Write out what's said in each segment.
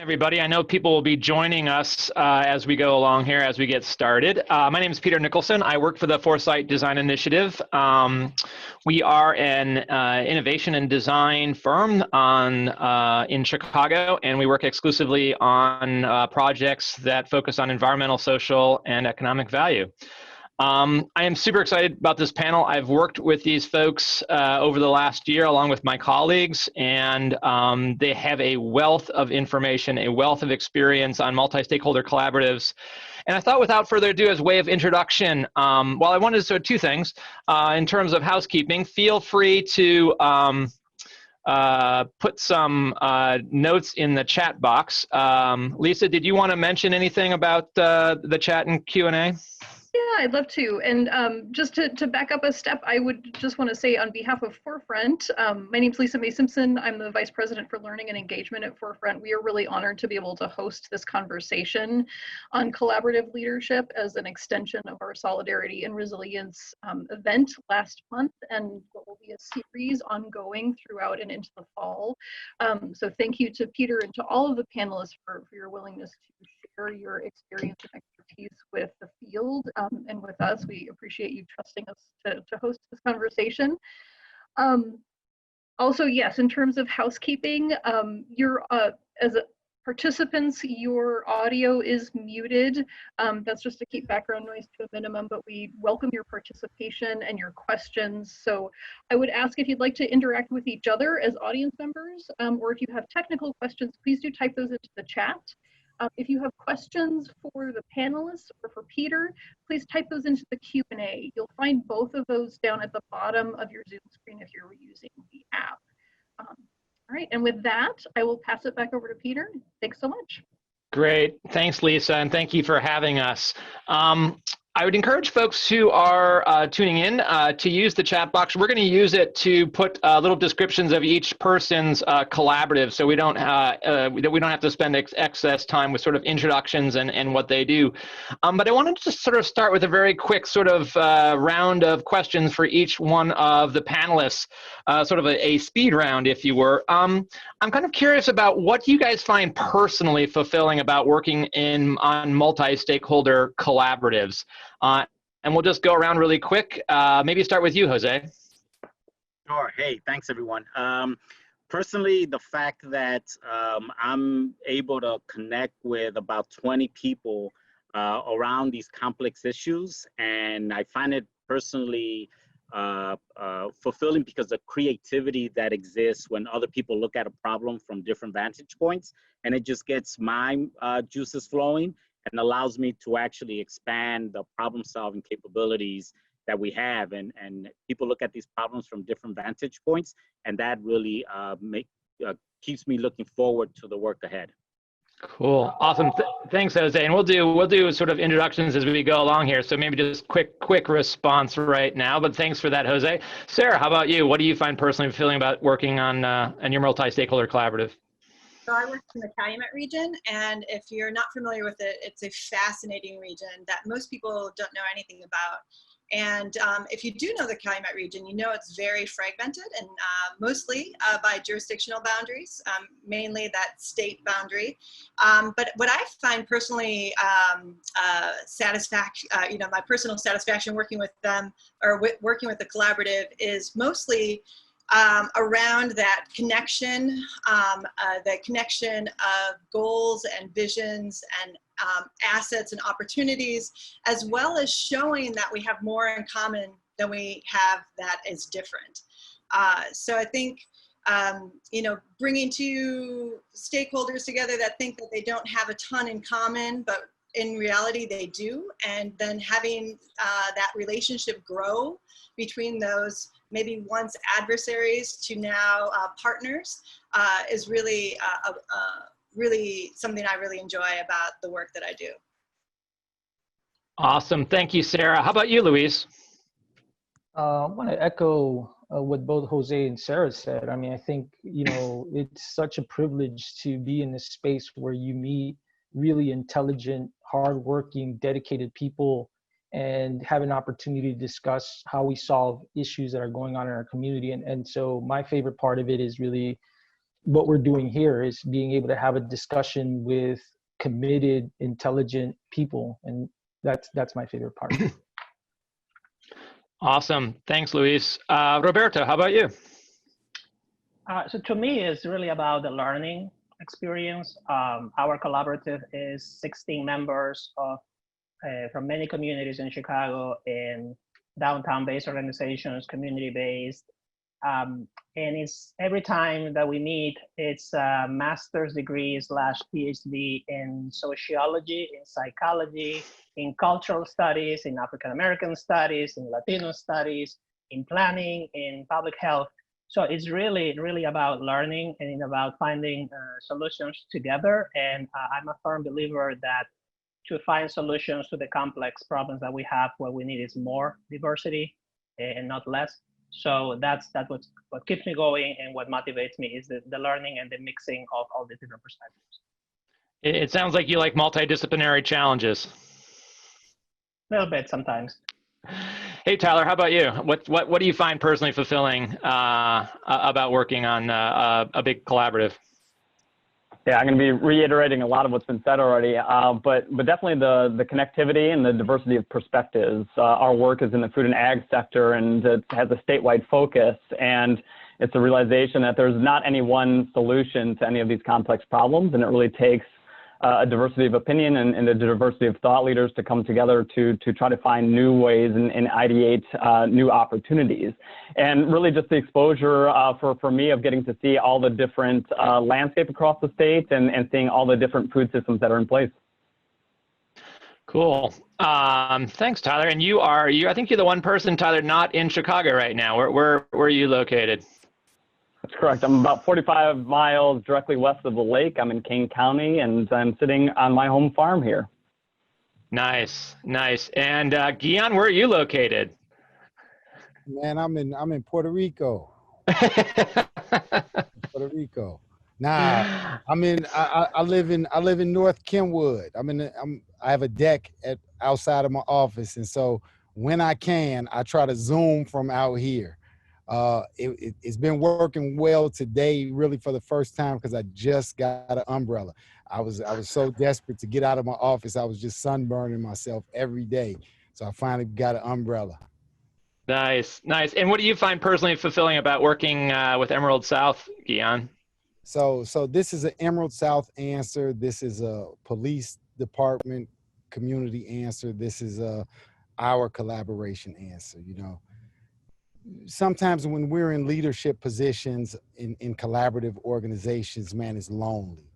Everybody. I know people will be joining us as we go along here, as we get started. My name is Peter Nicholson. I work for the Foresight Design Initiative. We are an innovation and design firm in Chicago, and we work exclusively on projects that focus on environmental, social, and economic value. I am super excited about this panel. I've worked with these folks over the last year along with my colleagues, and they have a wealth of information, a wealth of experience on multi-stakeholder collaboratives. And I thought without further ado, as a way of introduction, while I wanted to say two things in terms of housekeeping, feel free to put some notes in the chat box. Lisa, did you want to mention anything about the chat and Q&A? Yeah, I'd love to. And just to back up a step, I would just want to say on behalf of Forefront, my name's Lisa May Simpson. I'm the Vice President for Learning and Engagement at Forefront. We are really honored to be able to host this conversation on collaborative leadership as an extension of our Solidarity and Resilience event last month, and what will be a series ongoing throughout and into the fall. So thank you to Peter and to all of the panelists for your willingness to share your experience and expertise with the field and with us. We appreciate you trusting us to host this conversation. Also, yes, in terms of housekeeping, as participants, your audio is muted. That's just to keep background noise to a minimum, but we welcome your participation and your questions. So I would ask if you'd like to interact with each other as audience members, or if you have technical questions, please do type those into the chat. If you have questions for the panelists or for Peter, please type those into the Q&A. You'll find both of those down at the bottom of your Zoom screen if you're using the app. All right, and with that, I will pass it back over to Peter. Thanks so much. Great, thanks Lisa, and thank you for having us. I would encourage folks who are tuning in to use the chat box. We're going to use it to put little descriptions of each person's collaborative, so we don't have to spend excess time with sort of introductions and what they do. But I wanted to sort of start with a very quick sort of round of questions for each one of the panelists, sort of a speed round, if you were. I'm kind of curious about what you guys find personally fulfilling about working on multi-stakeholder collaboratives. And we'll just go around really quick. Maybe start with you, Jose. Sure. Hey, thanks, everyone. Personally, the fact that I'm able to connect with about 20 people around these complex issues, and I find it personally fulfilling because the creativity that exists when other people look at a problem from different vantage points, and it just gets my juices flowing and allows me to actually expand the problem-solving capabilities that we have. And people look at these problems from different vantage points, and that really keeps me looking forward to the work ahead. Cool, awesome. Thanks, Jose. And we'll do sort of introductions as we go along here. So maybe just quick response right now. But thanks for that, Jose. Sarah, how about you? What do you find personally fulfilling about working on your multi-stakeholder collaborative? So I work in the Calumet region, and if you're not familiar with it, it's a fascinating region that most people don't know anything about. And if you do know the Calumet region, you know it's very fragmented and mostly by jurisdictional boundaries, mainly that state boundary. But what I find personally satisfaction, my personal satisfaction working with them or working with the collaborative is mostly around that connection, the connection of goals and visions and assets and opportunities, as well as showing that we have more in common than we have that is different. So I think, bringing two stakeholders together that think that they don't have a ton in common, but in reality they do, and then having that relationship grow between those maybe once adversaries to now partners is really really something I really enjoy about the work that I do. Awesome, thank you, Sarah. How about you, Luis? I want to echo what both Jose and Sarah said. I mean, I think, it's such a privilege to be in this space where you meet really intelligent, hardworking, dedicated people and have an opportunity to discuss how we solve issues that are going on in our community. And so my favorite part of it is really what we're doing here is being able to have a discussion with committed, intelligent people, and that's my favorite part. Awesome. Thanks, Luis. Roberto, how about you? So to me, it's really about the learning experience. Our collaborative is 16 members of from many communities in Chicago, in downtown-based organizations, community-based. And it's every time that we meet, it's a master's degree / PhD in sociology, in psychology, in cultural studies, in African American studies, in Latino studies, in planning, in public health. So it's really about learning and about finding solutions together. And I'm a firm believer that to find solutions to the complex problems that we have, what we need is more diversity and not less. So that's what keeps me going, and what motivates me is the learning and the mixing of all the different perspectives. It sounds like you like multidisciplinary challenges. A little bit sometimes. Hey, Tyler, how about you? What do you find personally fulfilling about working on a big collaborative? Yeah, I'm going to be reiterating a lot of what's been said already, but definitely the connectivity and the diversity of perspectives. Our work is in the food and ag sector, and it has a statewide focus, and it's a realization that there's not any one solution to any of these complex problems, and it really takes a diversity of opinion and a diversity of thought leaders to come together to try to find new ways and ideate new opportunities. And really just the exposure for me of getting to see all the different landscape across the state and seeing all the different food systems that are in place. Cool. Thanks, Tyler. And I think you're the one person, Tyler, not in Chicago right now. Where are you located? That's correct. I'm about 45 miles directly west of the lake. I'm in Kane County, and I'm sitting on my home farm here. Nice. And Guion, where are you located? Man, I'm in Puerto Rico. Puerto Rico. Nah, I live in North Kenwood. I have a deck outside of my office, and so when I can, I try to Zoom from out here. It's been working well today, really for the first time, because I just got an umbrella. I was so desperate to get out of my office. I was just sunburning myself every day. So I finally got an umbrella. Nice. And what do you find personally fulfilling about working with Emerald South, Guion? So this is an Emerald South answer. This is a police department community answer. This is our collaboration answer, Sometimes when we're in leadership positions in collaborative organizations, man, it's lonely,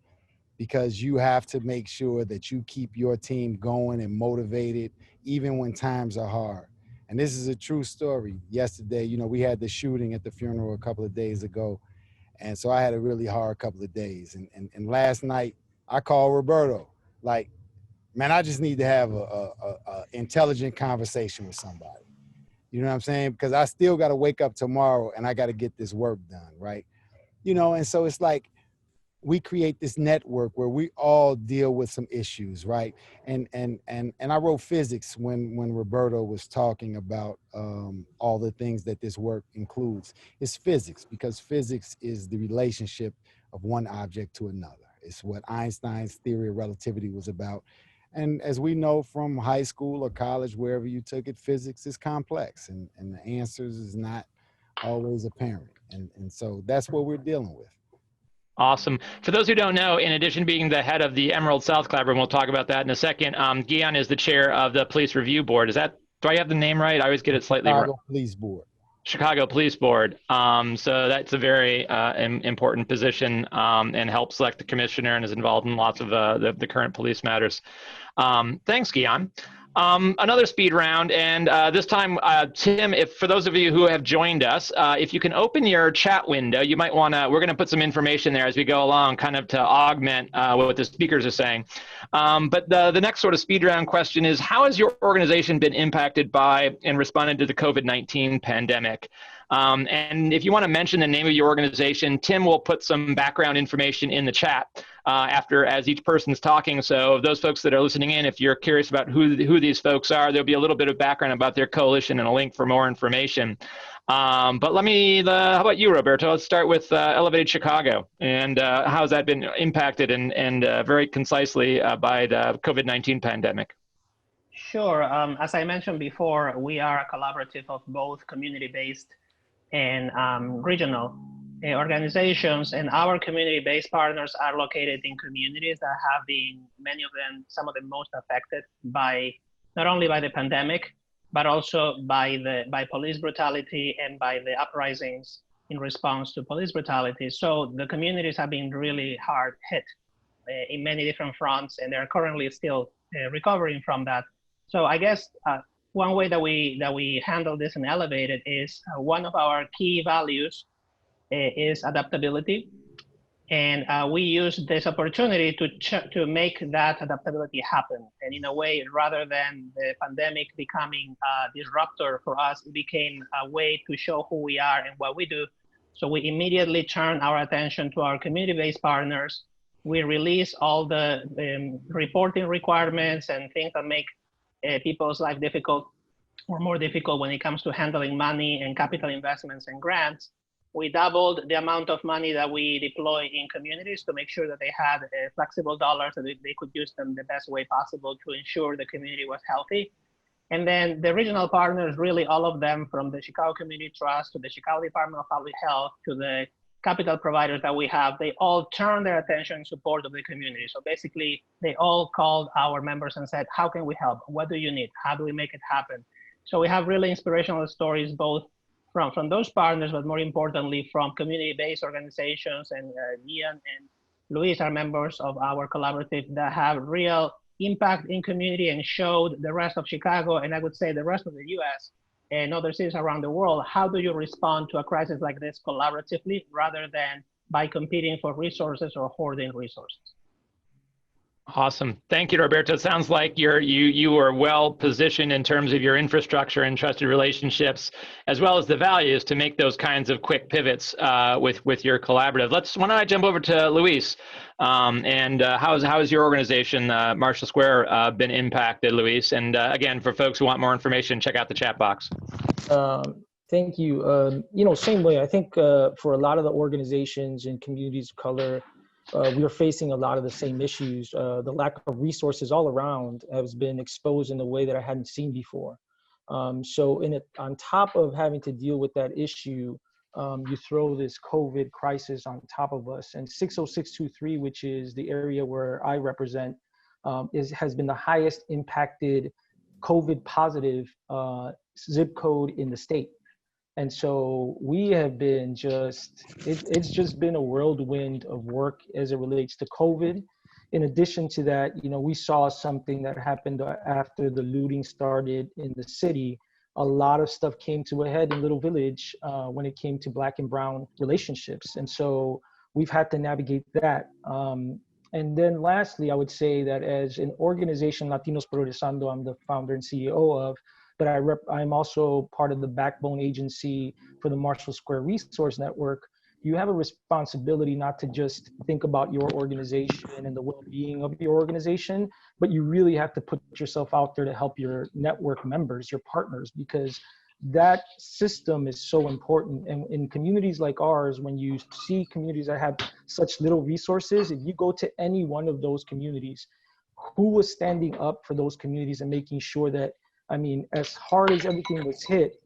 because you have to make sure that you keep your team going and motivated even when times are hard. And this is a true story. Yesterday, we had the shooting at the funeral a couple of days ago. And so I had a really hard couple of days. And last night I called Roberto, like, man, I just need to have a intelligent conversation with somebody. You know what I'm saying? Because I still got to wake up tomorrow and I got to get this work done, right? And so it's like we create this network where we all deal with some issues, right? And I wrote physics when Roberto was talking about all the things that this work includes. It's physics, because physics is the relationship of one object to another. It's what Einstein's theory of relativity was about. And as we know from high school or college, wherever you took it, physics is complex, and the answers is not always apparent. And so that's what we're dealing with. Awesome. For those who don't know, in addition to being the head of the Emerald South Collaborative, and we'll talk about that in a second, Guion is the chair of the Police Review Board. Do I have the name right? I always get it slightly wrong. Chicago Police Board. Chicago Police Board. So that's a very important position, and helps select the commissioner and is involved in lots of the current police matters. Thanks, Guion. Another speed round, and this time, Tim, for those of you who have joined us, if you can open your chat window, you might want to, we're going to put some information there as we go along, kind of to augment what the speakers are saying. But the next sort of speed round question is, how has your organization been impacted by and responded to the COVID-19 pandemic? And if you want to mention the name of your organization, Tim will put some background information in the chat. as each person's talking. So those folks that are listening in, if you're curious about who these folks are, there'll be a little bit of background about their coalition and a link for more information. But how about you, Roberto? Let's start with Elevated Chicago, and how has that been impacted and very concisely by the COVID-19 pandemic? Sure. As I mentioned before, we are a collaborative of both community-based and regional organizations, and our community-based partners are located in communities that have been, many of them, some of the most affected by, not only by the pandemic, but also by police brutality and by the uprisings in response to police brutality. So the communities have been really hard hit in many different fronts, and they're currently still recovering from that. So I guess one way that we handle this and elevate it is one of our key values is adaptability, and we use this opportunity to make that adaptability happen. And in a way, rather than the pandemic becoming a disruptor for us, it became a way to show who we are and what we do. So we immediately turn our attention to our community-based partners. We release all the reporting requirements and things that make people's life difficult or more difficult when it comes to handling money and capital investments and grants. We doubled the amount of money that we deploy in communities to make sure that they had flexible dollars, that they could use them the best way possible to ensure the community was healthy. And then the regional partners, really all of them, from the Chicago Community Trust to the Chicago Department of Public Health to the capital providers that we have, they all turn their attention in support of the community. So basically, they all called our members and said, how can we help? What do you need? How do we make it happen? So we have really inspirational stories, both from those partners, but more importantly, from community-based organizations. And Ian and Luis are members of our collaborative that have real impact in community and showed the rest of Chicago, and I would say the rest of the US and other cities around the world, how do you respond to a crisis like this collaboratively rather than by competing for resources or hoarding resources. Awesome. Thank you, Roberto. It sounds like you are well positioned in terms of your infrastructure and trusted relationships, as well as the values to make those kinds of quick pivots with your collaborative. Why don't I jump over to Luis? And how has your organization, Marshall Square, been impacted, Luis? And again, for folks who want more information, check out the chat box. Thank you. Same way. I think for a lot of the organizations and communities of color, we are facing a lot of the same issues. The lack of resources all around has been exposed in a way that I hadn't seen before. So on top of having to deal with that issue, you throw this COVID crisis on top of us. And 60623, which is the area where I represent, has been the highest impacted COVID positive zip code in the state. And so we have been it's just been a whirlwind of work as it relates to COVID. In addition to that, we saw something that happened after the looting started in the city. A lot of stuff came to a head in Little Village when it came to Black and Brown relationships. And so we've had to navigate that. And then lastly, I would say that as an organization, Latinos Progresando, I'm the founder and CEO of, but I'm also part of the backbone agency for the Marshall Square Resource Network. You have a responsibility not to just think about your organization and the well-being of your organization, but you really have to put yourself out there to help your network members, your partners, because that system is so important. And in communities like ours, when you see communities that have such little resources, if you go to any one of those communities, who was standing up for those communities and making sure that, as hard as everything was hit,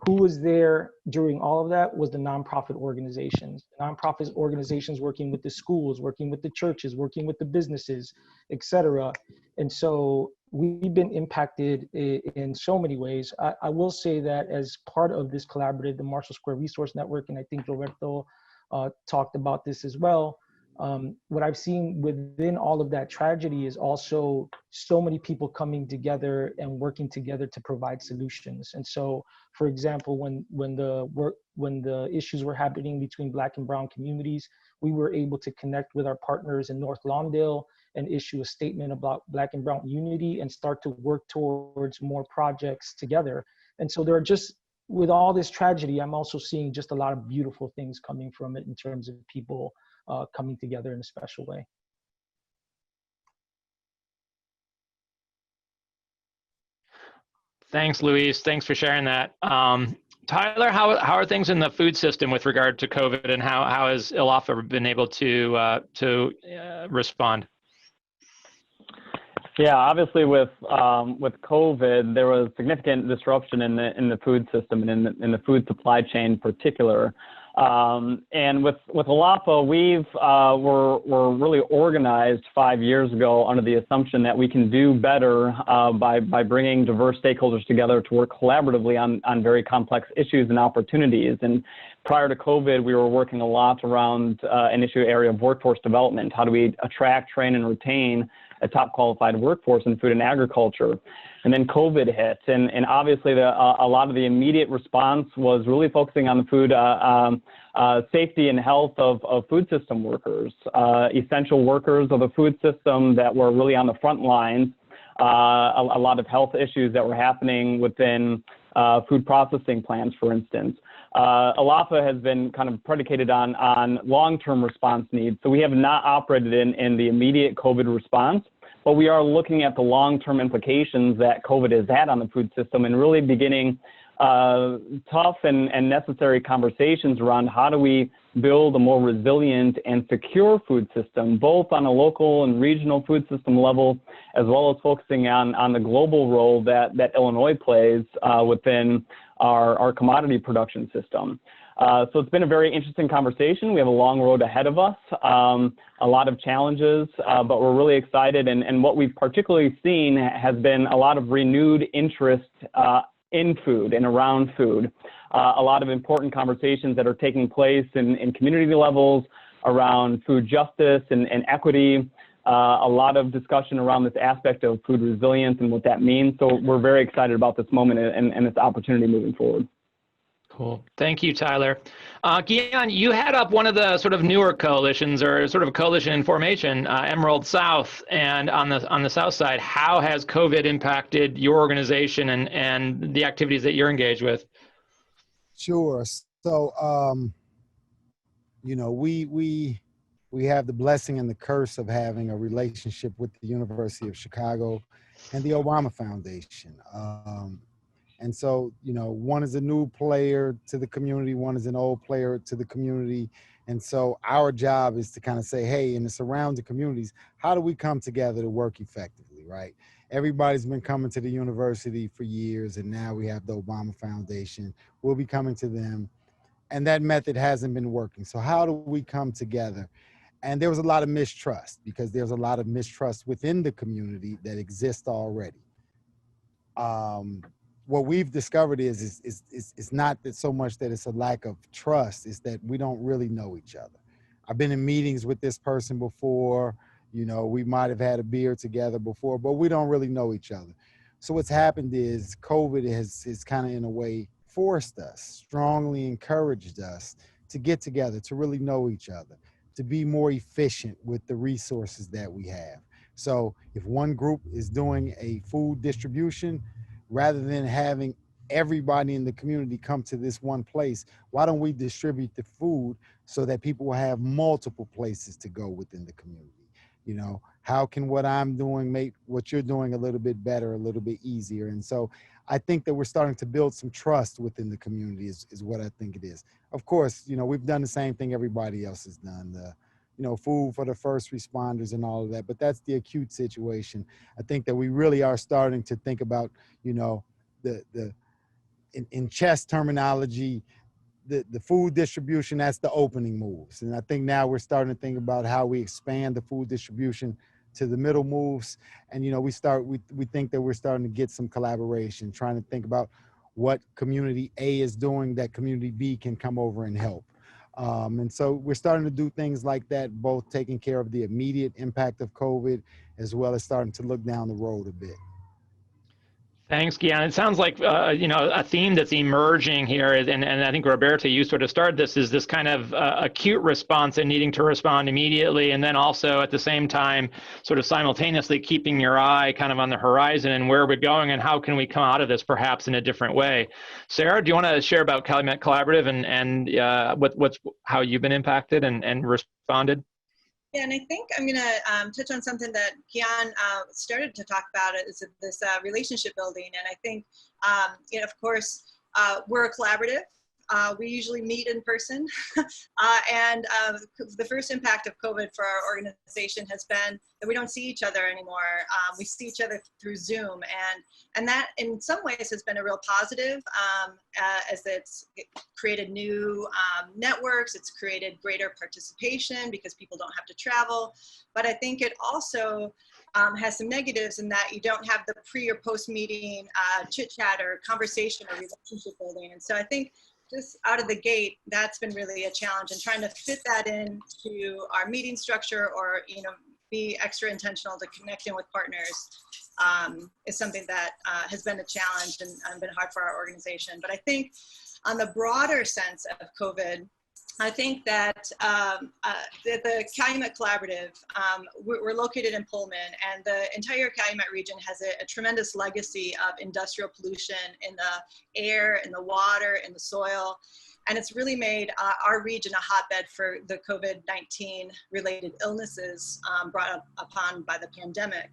who was there during all of that was the nonprofit organizations. The nonprofit organizations working with the schools, working with the churches, working with the businesses, et cetera. And so we've been impacted in so many ways. I will say that as part of this collaborative, the Marshall Square Resource Network, and I think Roberto talked about this as well, what I've seen within all of that tragedy is also so many people coming together and working together to provide solutions. And so, for example, when the issues were happening between Black and Brown communities, we were able to connect with our partners in North Lawndale and issue a statement about Black and Brown unity and start to work towards more projects together. And so there are just, with all this tragedy, I'm also seeing just a lot of beautiful things coming from it in terms of people coming together in a special way. Thanks, Luis. Thanks for sharing that. Tyler, how are things in the food system with regard to COVID, and how has ILAFA been able to respond? Yeah, obviously with COVID, there was significant disruption in the food system and in the food supply chain in particular. And with ILAFA, we're really organized 5 years ago under the assumption that we can do better by bringing diverse stakeholders together to work collaboratively on very complex issues and opportunities. And prior to COVID, we were working a lot around an issue area of workforce development. How do we attract, train, and retain a top qualified workforce in food and agriculture? And then COVID hit, and obviously a lot of the immediate response was really focusing on the food safety and health of food system workers, essential workers of the food system that were really on the front lines. A lot of health issues that were happening within food processing plants, for instance. ILAFA has been kind of predicated on long-term response needs. So we have not operated in the immediate COVID response, but we are looking at the long-term implications that COVID has had on the food system and really beginning tough and necessary conversations around how do we build a more resilient and secure food system, both on a local and regional food system level, as well as focusing on the global role that Illinois plays within our commodity production system. So it's been a very interesting conversation. We have a long road ahead of us, a lot of challenges, but we're really excited. And what we've particularly seen has been a lot of renewed interest in food and around food. A lot of important conversations that are taking place in community levels around food justice and equity. A lot of discussion around this aspect of food resilience and what that means. So we're very excited about this moment and this opportunity moving forward. Cool. Thank you, Tyler. Gian, you head up one of the sort of newer coalitions, or sort of a coalition in formation, Emerald South. And on the south side, how has COVID impacted your organization and the activities that you're engaged with? Sure. So, you know, we have the blessing and the curse of having a relationship with the University of Chicago and the Obama Foundation. And so, you know, one is a new player to the community, one is an old player to the community. And so our job is to kind of say, hey, in the surrounding communities, how do we come together to work effectively, right? Everybody's been coming to the university for years, and now we have the Obama Foundation. We'll be coming to them, and that method hasn't been working. So how do we come together? And there was a lot of mistrust, because there's a lot of mistrust within the community that exists already. What we've discovered is it's not that so much that it's a lack of trust, it's that we don't really know each other. I've been in meetings with this person before, you know, we might have had a beer together before, but we don't really know each other. So what's happened is COVID has kind of in a way forced us, strongly encouraged us to get together, to really know each other, to be more efficient with the resources that we have. So if one group is doing a food distribution, rather than having everybody in the community come to this one place, why don't we distribute the food so that people will have multiple places to go within the community? You know, how can what I'm doing make what you're doing a little bit better, a little bit easier? And so I think that we're starting to build some trust within the community is what I think it is. Of course, you know, we've done the same thing everybody else has done, you know, food for the first responders and all of that, but that's the acute situation. I think that we really are starting to think about, you know, in chess terminology, the food distribution, that's the opening moves. And I think now we're starting to think about how we expand the food distribution to the middle moves. And, you know, we think that we're starting to get some collaboration, trying to think about what community A is doing that community B can come over and help. And so we're starting to do things like that, both taking care of the immediate impact of COVID, as well as starting to look down the road a bit. Thanks, Gian. It sounds like, you know, a theme that's emerging here, and I think Roberta, you sort of started this, is this kind of acute response and needing to respond immediately, and then also at the same time, sort of simultaneously keeping your eye kind of on the horizon and where we're going and how can we come out of this perhaps in a different way. Sarah, do you want to share about Calumet Collaborative and how you've been impacted and responded? Yeah, and I think I'm going to touch on something that Gian started to talk about, is this relationship building. And I think, you know, of course, we're a collaborative. We usually meet in person. And the first impact of COVID for our organization has been that we don't see each other anymore. We see each other through Zoom. And that in some ways has been a real positive, as it's created new networks, it's created greater participation because people don't have to travel. But I think it also has some negatives in that you don't have the pre or post meeting chit chat or conversation or relationship building. And so I think just out of the gate, that's been really a challenge, and trying to fit that into our meeting structure, or, you know, be extra intentional to connect in with partners, is something that has been a challenge and been hard for our organization. But I think on the broader sense of COVID, I think that the Calumet Collaborative, we're located in Pullman, and the entire Calumet region has a tremendous legacy of industrial pollution in the air, in the water, in the soil. And it's really made our region a hotbed for the COVID-19 related illnesses brought upon by the pandemic.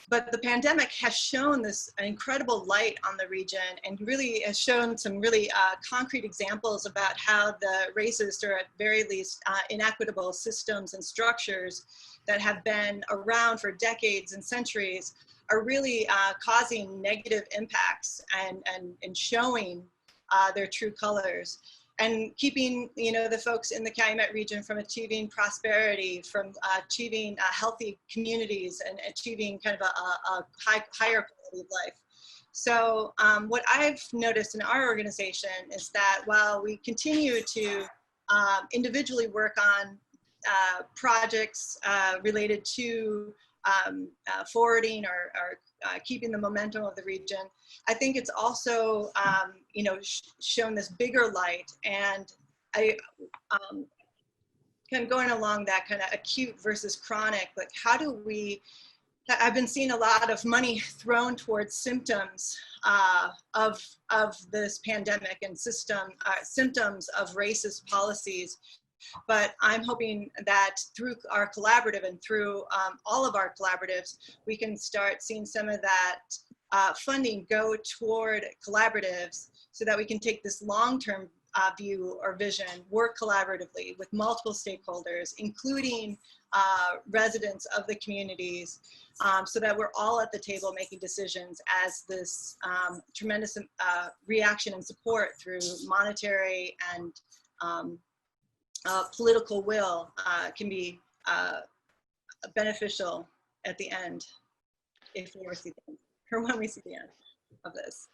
But the pandemic has shown this incredible light on the region, and really has shown some really concrete examples about how the racist, or at very least inequitable systems and structures that have been around for decades and centuries are really causing negative impacts and showing their true colors. And keeping, you know, the folks in the Calumet region from achieving prosperity, from achieving healthy communities, and achieving kind of a higher quality of life. So what I've noticed in our organization is that while we continue to individually work on projects related to forwarding or keeping the momentum of the region, I think it's also, you know, shown this bigger light. And I kind of going along that kind of acute versus chronic, like how do we, I've been seeing a lot of money thrown towards symptoms of this pandemic and symptoms of racist policies. But I'm hoping that through our collaborative and through all of our collaboratives, we can start seeing some of that funding go toward collaboratives, so that we can take this long-term view or vision, work collaboratively with multiple stakeholders, including residents of the communities, so that we're all at the table making decisions as this tremendous reaction and support through monetary and political will can be beneficial at the end, if we ever see the end, or when we see the end of this.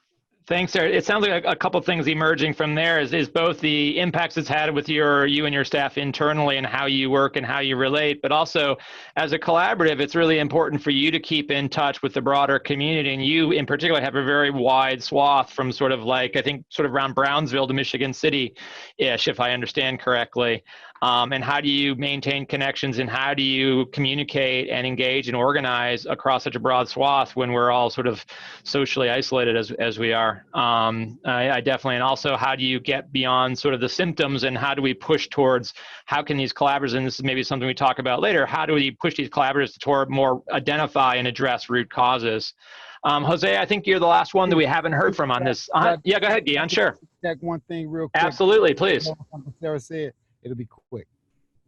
Thanks, Sarah. It sounds like a couple things emerging from there is both the impacts it's had with you and your staff internally, and how you work and how you relate, but also as a collaborative, it's really important for you to keep in touch with the broader community. And you in particular have a very wide swath from sort of like, I think sort of around Brownsville to Michigan City-ish, if I understand correctly. And how do you maintain connections, and how do you communicate and engage and organize across such a broad swath when we're all sort of socially isolated as we are? I definitely, and also how do you get beyond sort of the symptoms, and how do we push towards, how can these collaborators, and this is maybe something we talk about later, how do we push these collaborators toward more identify and address root causes? Jose, I think you're the last one that we haven't heard from on this. Yeah, go ahead, Gian, sure. Check one thing real quick. Absolutely, please. Sarah said, it'll be quick.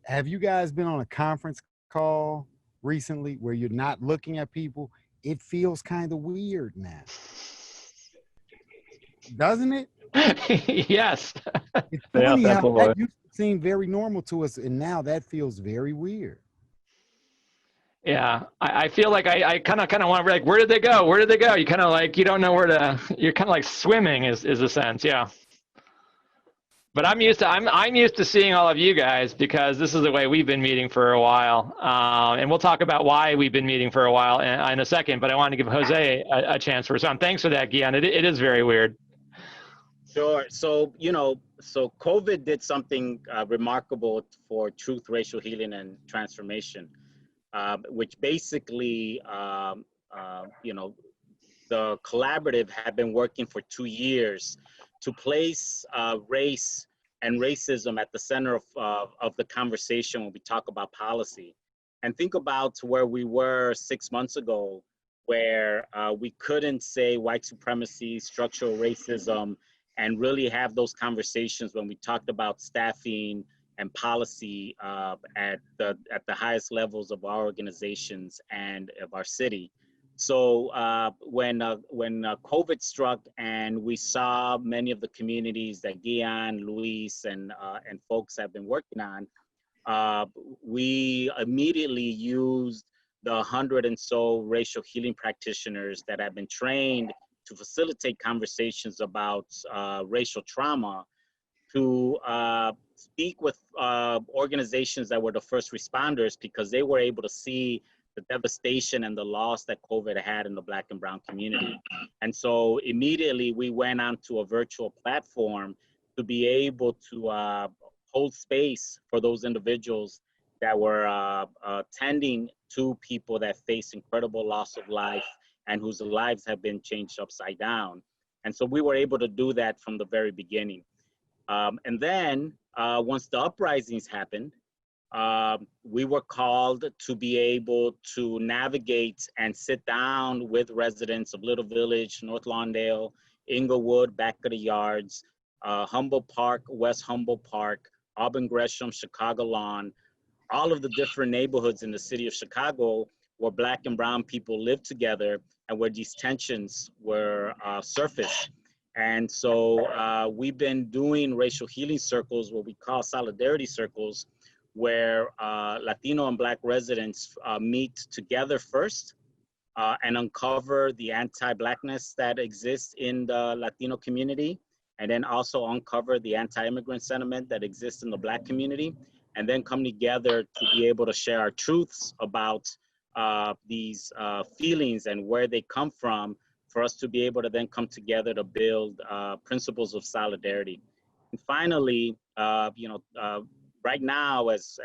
Have you guys been on a conference call recently where you're not looking at people? It feels kind of weird now. Doesn't it? Yes. It's funny how that used to seem very normal to us, and now that feels very weird. Yeah, I feel like I kind of want to be like, where did they go? Where did they go? You kind of like, you don't know where to, you're kind of like swimming is a sense, yeah. But I'm used to seeing all of you guys, because this is the way we've been meeting for a while. And we'll talk about why we've been meeting for a while in a second, but I want to give Jose a chance to respond. Thanks for that, Gian. It is very weird. Sure. So, you know, so COVID did something remarkable for truth, racial healing, and transformation, which basically, you know, the collaborative had been working for 2 years to place race and racism at the center of the conversation when we talk about policy. and think about where we were 6 months ago, where we couldn't say white supremacy, structural racism, and really have those conversations when we talked about staffing and policy at the highest levels of our organizations and of our city. So when COVID struck and we saw many of the communities that Gian, Luis, and folks have been working on, we immediately used the 100 and so racial healing practitioners that have been trained to facilitate conversations about racial trauma to speak with organizations that were the first responders, because they were able to see the devastation and the loss that COVID had in the Black and Brown community. And so immediately we went onto a virtual platform to be able to hold space for those individuals that were tending to people that face incredible loss of life and whose lives have been changed upside down. And so we were able to do that from the very beginning. And then once the uprisings happened, we were called to be able to navigate and sit down with residents of Little Village, North Lawndale, Inglewood, Back of the Yards, Humboldt Park, West Humboldt Park, Auburn Gresham, Chicago Lawn, all of the different neighborhoods in the city of Chicago where Black and Brown people lived together and where these tensions were surfaced. And so we've been doing racial healing circles, what we call solidarity circles, where Latino and Black residents meet together first and uncover the anti-Blackness that exists in the Latino community, and then also uncover the anti-immigrant sentiment that exists in the Black community, and then come together to be able to share our truths about these feelings and where they come from, for us to be able to then come together to build principles of solidarity. And finally, right now, as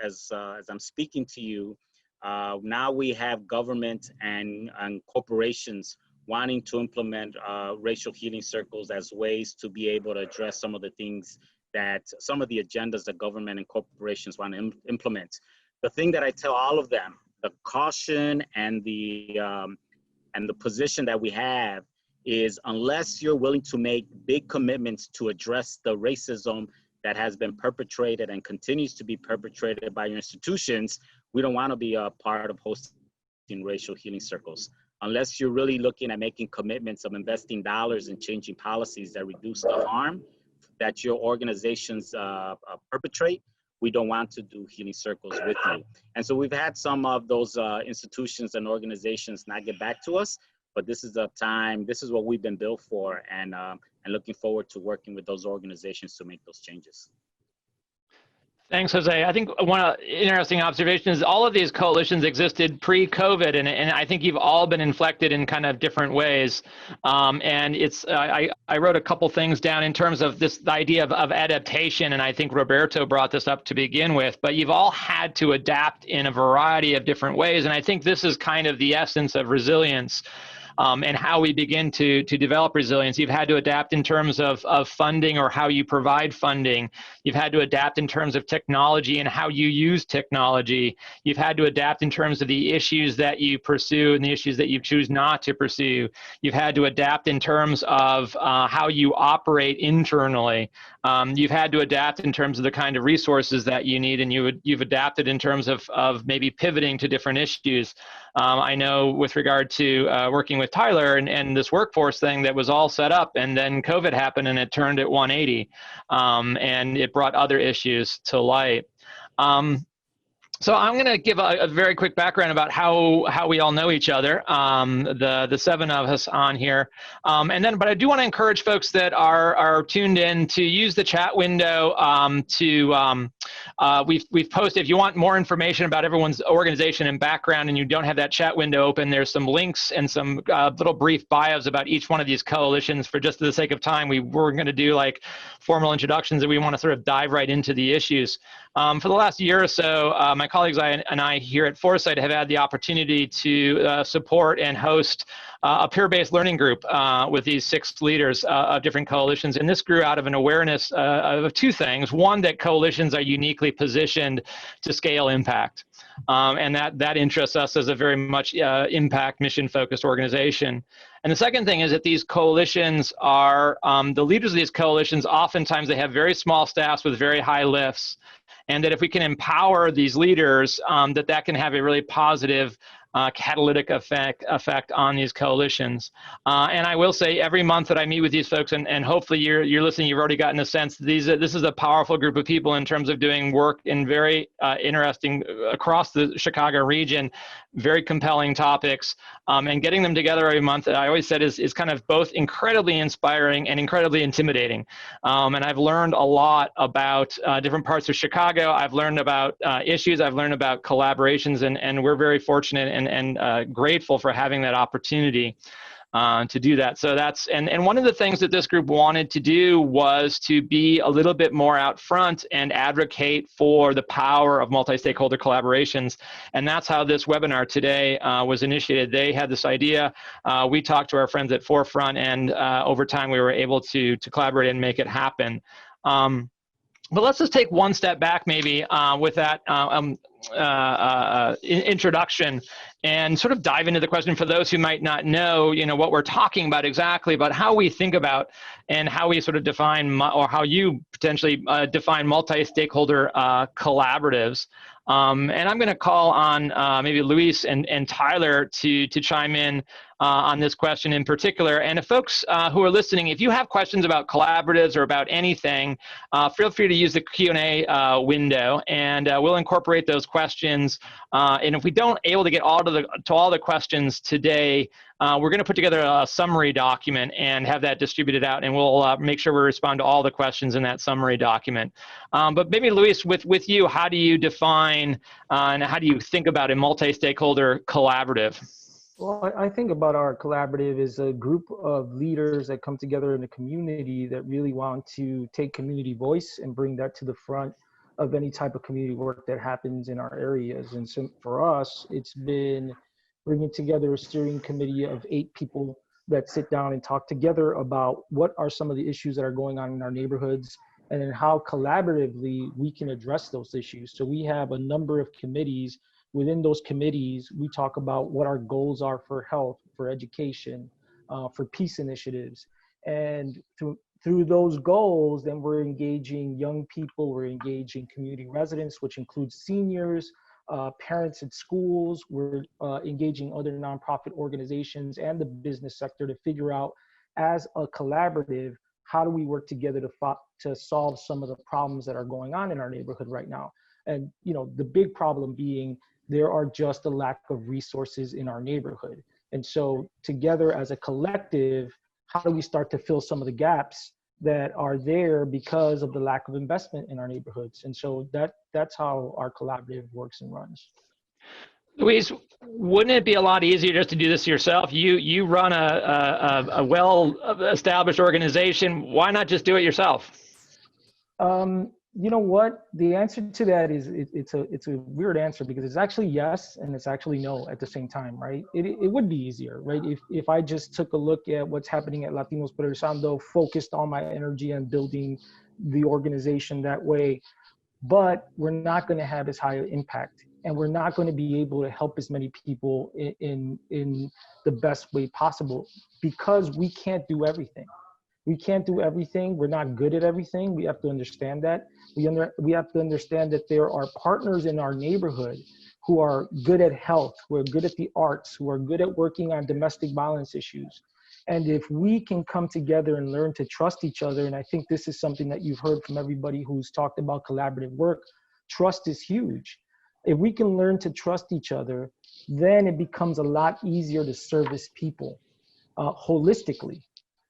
I'm speaking to you, now we have government and corporations wanting to implement racial healing circles as ways to be able to address some of the things that, some of the agendas that government and corporations want to implement. The thing that I tell all of them, the caution and the position that we have is, unless you're willing to make big commitments to address the racism that has been perpetrated and continues to be perpetrated by your institutions, we don't want to be a part of hosting racial healing circles. Unless you're really looking at making commitments of investing dollars and changing policies that reduce the harm that your organizations perpetrate, we don't want to do healing circles with you. And so we've had some of those institutions and organizations not get back to us, but this is the time, this is what we've been built for, and looking forward to working with those organizations to make those changes. Thanks, Jose. I think one interesting observation is all of these coalitions existed pre-COVID, and I think you've all been inflected in kind of different ways. And it's I wrote a couple things down in terms of the idea of adaptation, and I think Roberto brought this up to begin with, but you've all had to adapt in a variety of different ways, and I think this is kind of the essence of resilience. And how we begin to develop resilience. You've had to adapt in terms of funding or how you provide funding. You've had to adapt in terms of technology and how you use technology. You've had to adapt in terms of the issues that you pursue and the issues that you choose not to pursue. You've had to adapt in terms of how you operate internally. You've had to adapt in terms of the kind of resources that you need, and you've adapted in terms of maybe pivoting to different issues. I know with regard to working with Tyler and this workforce thing that was all set up, and then COVID happened and it turned at 180, and it brought other issues to light. So I'm going to give a very quick background about how we all know each other, the seven of us on here, but I do want to encourage folks that are tuned in to use the chat window. We've posted, if you want more information about everyone's organization and background, and you don't have that chat window open, there's some links and some little brief bios about each one of these coalitions. For just the sake of time, we're going to do like formal introductions, and we want to sort of dive right into the issues. For the last year or so, my colleagues and I here at Foresight have had the opportunity to support and host a peer-based learning group with these 6 leaders of different coalitions. And this grew out of an awareness of 2 things. One, that coalitions are uniquely positioned to scale impact. And that interests us as a very much impact mission-focused organization. And the second thing is that these coalitions are, the leaders of these coalitions, oftentimes they have very small staffs with very high lifts. And that if we can empower these leaders, that can have a really positive catalytic effect on these coalitions. And I will say, every month that I meet with these folks, and hopefully you're listening, you've already gotten a sense, this is a powerful group of people in terms of doing work in very interesting, across the Chicago region, very compelling topics, and getting them together every month, I always said, is kind of both incredibly inspiring and incredibly intimidating. And I've learned a lot about different parts of Chicago. I've learned about issues, I've learned about collaborations, and we're very fortunate and grateful for having that opportunity to do that. So that's, and one of the things that this group wanted to do was to be a little bit more out front and advocate for the power of multi-stakeholder collaborations. And that's how this webinar today was initiated. They had this idea. We talked to our friends at Forefront, and over time we were able to collaborate and make it happen. But let's just take one step back maybe with that introduction, and sort of dive into the question for those who might not know, what we're talking about exactly, but how we think about and how we sort of define, or how you potentially define multi-stakeholder collaboratives. And I'm going to call on maybe Luis and Tyler to chime in on this question in particular. And if folks who are listening, if you have questions about collaboratives or about anything, feel free to use the Q&A window, and we'll incorporate those questions. And if we don't able to get to all the questions today, we're going to put together a summary document and have that distributed out, and we'll make sure we respond to all the questions in that summary document. But maybe, Luis, with you, how do you define and how do you think about a multi-stakeholder collaborative? Well, I think about our collaborative as a group of leaders that come together in a community that really want to take community voice and bring that to the front of any type of community work that happens in our areas. And so for us, it's been bringing together a steering committee of 8 people that sit down and talk together about what are some of the issues that are going on in our neighborhoods, and then how collaboratively we can address those issues. So we have a number of committees. Within those committees, we talk about what our goals are for health, for education, for peace initiatives. And through those goals, then we're engaging young people, we're engaging community residents, which includes seniors, parents at schools. We're engaging other nonprofit organizations and the business sector to figure out, as a collaborative, how do we work together to solve some of the problems that are going on in our neighborhood right now. And the big problem being, there are just a lack of resources in our neighborhood. And so together as a collective, how do we start to fill some of the gaps that are there because of the lack of investment in our neighborhoods? And so that's how our collaborative works and runs. Luis, wouldn't it be a lot easier just to do this yourself? You run a well-established organization. Why not just do it yourself? You know what? The answer to that is it's a weird answer, because it's actually yes and it's actually no at the same time, right? It would be easier, right? If I just took a look at what's happening at Latinos Progresando, focused all my energy on building the organization that way, but we're not going to have as high an impact, and we're not going to be able to help as many people in the best way possible, because we can't do everything. We can't do everything. We're not good at everything. We have to understand that. We have to understand that there are partners in our neighborhood who are good at health, who are good at the arts, who are good at working on domestic violence issues. And if we can come together and learn to trust each other, and I think this is something that you've heard from everybody who's talked about collaborative work, trust is huge. If we can learn to trust each other, then it becomes a lot easier to service people holistically.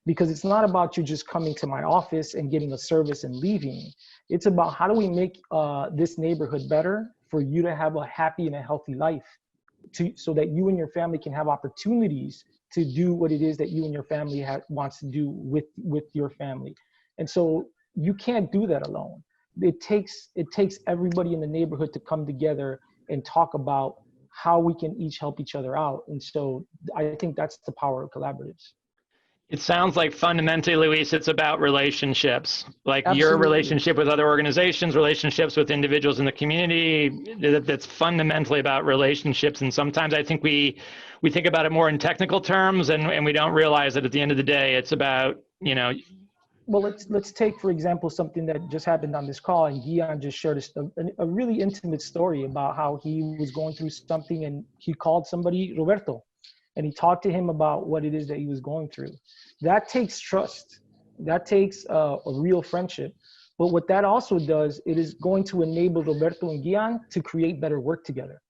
Because it's not about you just coming to my office and getting a service and leaving. It's about, how do we make this neighborhood better for you to have a happy and a healthy life, so that you and your family can have opportunities to do what it is that you and your family wants to do with your family. And so you can't do that alone. it takes everybody in the neighborhood to come together and talk about how we can each help each other out. And so I think that's the power of collaboratives. It sounds like fundamentally, Luis, it's about relationships, like your Absolutely. relationship with other organizations, relationships with individuals in the community. That's fundamentally about relationships. And sometimes I think we think about it more in technical terms, and we don't realize that at the end of the day, it's about, you know. Well, let's take, for example, something that just happened on this call, and Guion just shared a really intimate story about how he was going through something, and he called somebody, Roberto, and he talked to him about what it is that he was going through. That takes trust. That takes a real friendship. But what that also does, it is going to enable Roberto and Guion to create better work together.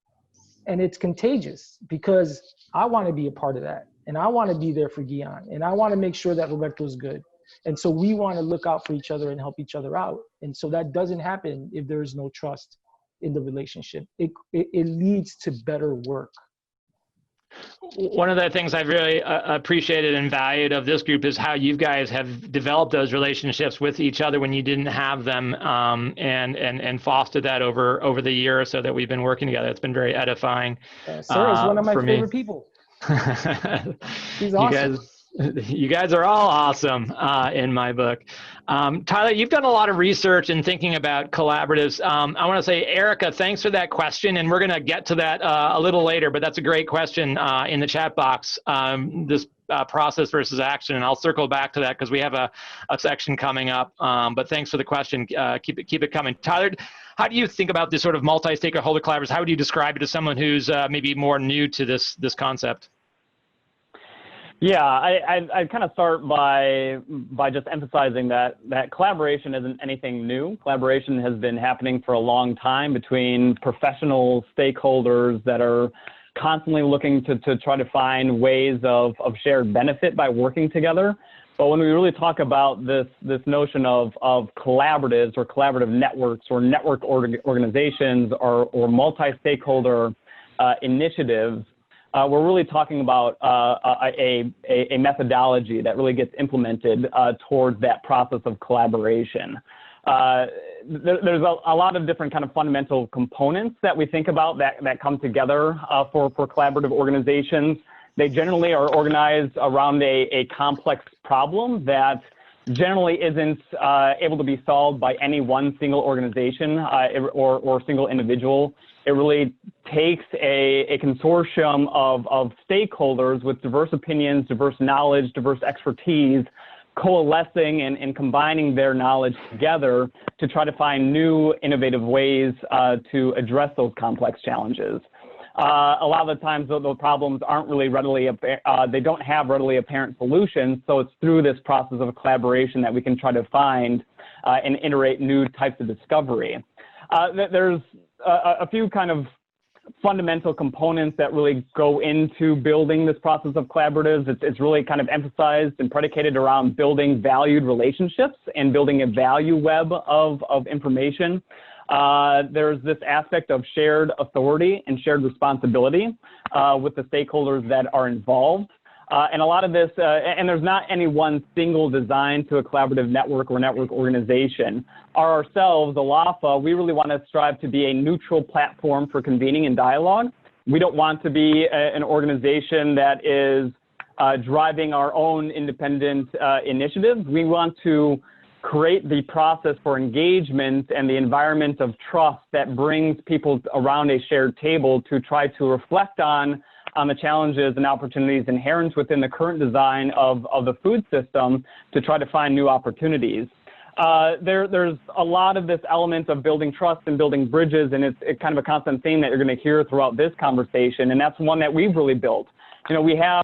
And it's contagious, because I want to be a part of that. And I want to be there for Guion. And I want to make sure that Roberto's good. And so we want to look out for each other and help each other out. And so that doesn't happen if there is no trust in the relationship. It leads to better work. One of the things I've really appreciated and valued of this group is how you guys have developed those relationships with each other when you didn't have them, and fostered that over the year or so that we've been working together. It's been very edifying. Sarah's one of my for me. favorite people. She's awesome. You guys are all awesome in my book. Tyler, you've done a lot of research and thinking about collaboratives. I want to say, Erica, thanks for that question, and we're going to get to that a little later, but that's a great question in the chat box, this process versus action, and I'll circle back to that because we have a section coming up, but thanks for the question. Keep it coming. Tyler, how do you think about this sort of multi-stakeholder collaboratives? How would you describe it to someone who's maybe more new to this concept? Yeah, I'd kind of start by just emphasizing that collaboration isn't anything new. Collaboration has been happening for a long time between professional stakeholders that are constantly looking to try to find ways of shared benefit by working together. But when we really talk about this notion of collaboratives or collaborative networks or network organizations or multi-stakeholder initiatives, we're really talking about a methodology that really gets implemented towards that process of collaboration. There's a lot of different kind of fundamental components that we think about that come together for collaborative organizations. They generally are organized around a complex problem that generally isn't able to be solved by any one single organization or single individual. It really takes a consortium of stakeholders with diverse opinions, diverse knowledge, diverse expertise, coalescing and combining their knowledge together to try to find new innovative ways to address those complex challenges. A lot of the times those problems aren't really they don't have readily apparent solutions, so it's through this process of collaboration that we can try to find and iterate new types of discovery. There's a few kind of fundamental components that really go into building this process of collaboratives. It's really kind of emphasized and predicated around building valued relationships and building a value web of information. There's this aspect of shared authority and shared responsibility with the stakeholders that are involved. And a lot of this, and there's not any one single design to a collaborative network or network organization. Ourselves, ALAFA, we really want to strive to be a neutral platform for convening and dialogue. We don't want to be an organization that is driving our own independent initiatives. We want to create the process for engagement and the environment of trust that brings people around a shared table to try to reflect on the challenges and opportunities inherent within the current design of the food system to try to find new opportunities. There's a lot of this element of building trust and building bridges, and it's kind of a constant theme that you're going to hear throughout this conversation, and that's one that we've really built. You know, we have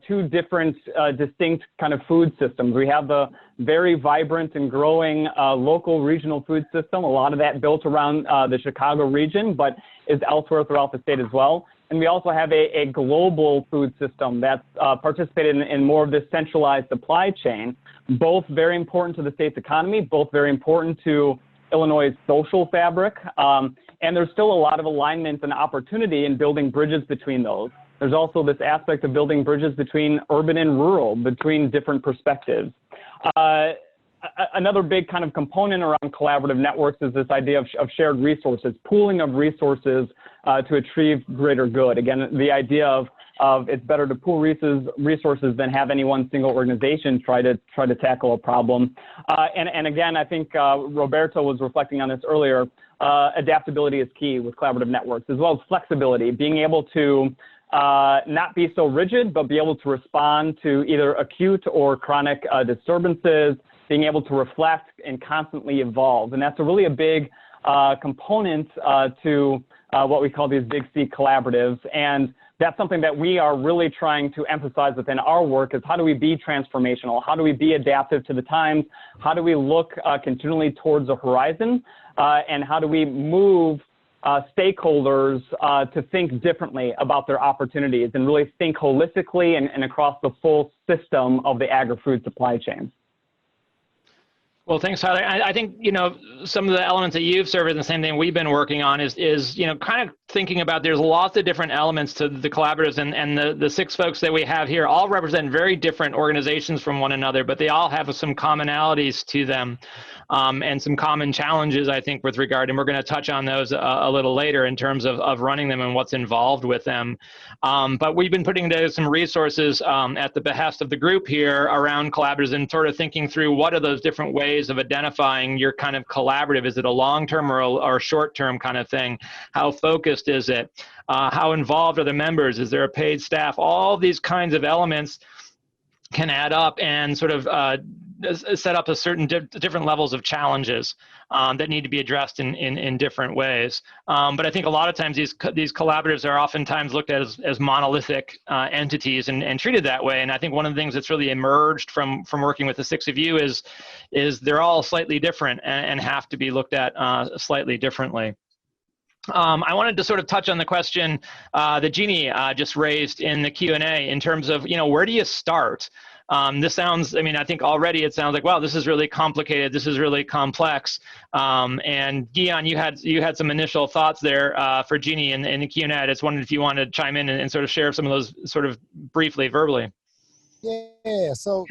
two different distinct kind of food systems. We have the very vibrant and growing local regional food system, a lot of that built around the Chicago region, but is elsewhere throughout the state as well. And we also have a global food system that's participated in more of this centralized supply chain, both very important to the state's economy, both very important to Illinois' social fabric. And there's still a lot of alignment and opportunity in building bridges between those. There's also this aspect of building bridges between urban and rural, between different perspectives. another big kind of component around collaborative networks is this idea of shared resources, pooling of resources to achieve greater good. Again, the idea of it's better to pool resources than have any one single organization try to tackle a problem. And again, I think Roberto was reflecting on this earlier. Adaptability is key with collaborative networks, as well as flexibility, being able to not be so rigid, but be able to respond to either acute or chronic disturbances, being able to reflect and constantly evolve. And that's really a big component to what we call these big C collaboratives. And that's something that we are really trying to emphasize within our work is how do we be transformational? How do we be adaptive to the times? How do we look continually towards the horizon? And how do we move stakeholders to think differently about their opportunities and really think holistically and across the full system of the agri-food supply chain? Well, thanks, Tyler. I think, some of the elements that you've served and the same thing we've been working on is kind of thinking about there's lots of different elements to the collaboratives, and the 6 folks that we have here all represent very different organizations from one another, but they all have some commonalities to them and some common challenges, I think, with regard, and we're going to touch on those a little later in terms of running them and what's involved with them. But we've been putting together some resources at the behest of the group here around collaboratives and sort of thinking through what are those different ways of identifying your kind of collaborative. Is it a long-term or a short-term kind of thing? How focused is it? How involved are the members? Is there a paid staff? All these kinds of elements can add up and sort of set up a certain different levels of challenges that need to be addressed in different ways. But I think a lot of times these collaboratives are oftentimes looked at as monolithic entities and treated that way. And I think one of the things that's really emerged from working with the 6 of you is they're all slightly different and have to be looked at slightly differently. I wanted to sort of touch on the question that Jeannie just raised in the Q&A in terms of, where do you start? This sounds, I think already it sounds like, wow, this is really complicated. This is really complex. And Guion, you had some initial thoughts there for Jeannie in the Q&A. I just wondered if you wanted to chime in and sort of share some of those sort of briefly, verbally. Yeah, so,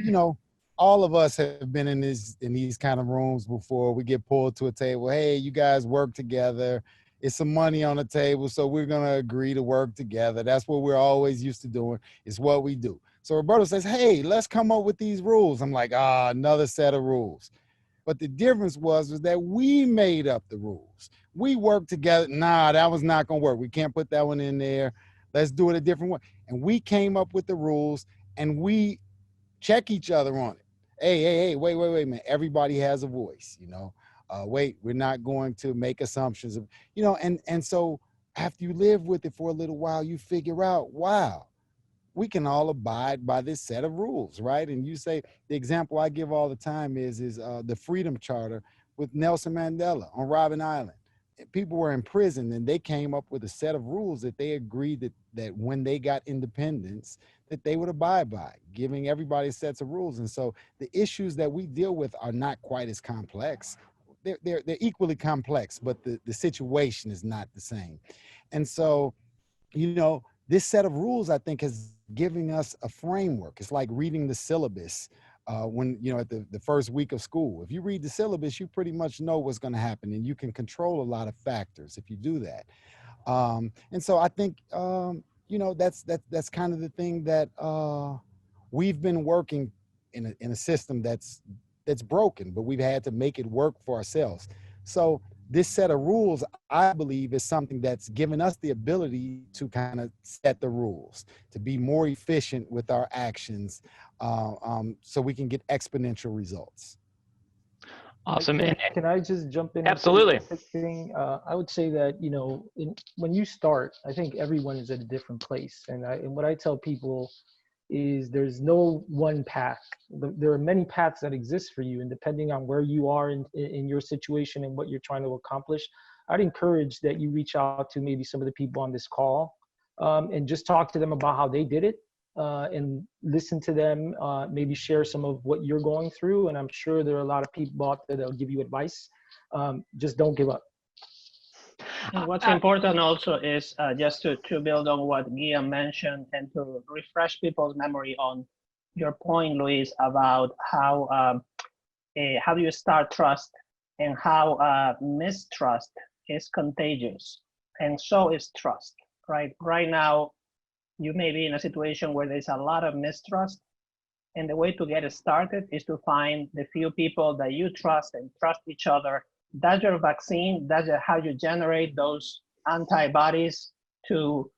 all of us have been in these kind of rooms before. We get pulled to a table. Hey, you guys work together. It's some money on the table, so we're going to agree to work together. That's what we're always used to doing. It's what we do. So Roberto says, hey, let's come up with these rules. I'm like, another set of rules. But the difference was that we made up the rules. We worked together. Nah, that was not going to work. We can't put that one in there. Let's do it a different way. And we came up with the rules, and we check each other on it. Hey, wait, man. Everybody has a voice, wait, we're not going to make assumptions of, and so after you live with it for a little while, you figure out, wow, we can all abide by this set of rules, right? And you say, the example I give all the time is the Freedom Charter with Nelson Mandela on Robben Island. People were in prison and they came up with a set of rules that they agreed that when they got independence, that they would abide by, giving everybody sets of rules. And so the issues that we deal with are not quite as complex. They're equally complex, but the situation is not the same. And so, this set of rules, I think, is giving us a framework. It's like reading the syllabus when, at the first week of school. If you read the syllabus, you pretty much know what's going to happen, and you can control a lot of factors if you do that. And so I think, that's kind of the thing that we've been working in a system that's broken, but we've had to make it work for ourselves. So this set of rules, I believe, is something that's given us the ability to kind of set the rules, to be more efficient with our actions, so we can get exponential results. Awesome. Can I just jump in? Absolutely. Thing? I would say that, when you start, I think everyone is at a different place. And what I tell people is there's no one path. There are many paths that exist for you, and depending on where you are in your situation and what you're trying to accomplish, I'd encourage that you reach out to maybe some of the people on this call and just talk to them about how they did it and listen to them, maybe share some of what you're going through. And I'm sure there are a lot of people out there that will give you advice. Just don't give up. And what's important also is just to build on what Guion mentioned and to refresh people's memory on your point, Luis, about how how do you start trust, and how mistrust is contagious, and so is trust, right? Right now, you may be in a situation where there's a lot of mistrust, and the way to get it started is to find the few people that you trust and trust each other. That's your vaccine. That's how you generate those antibodies to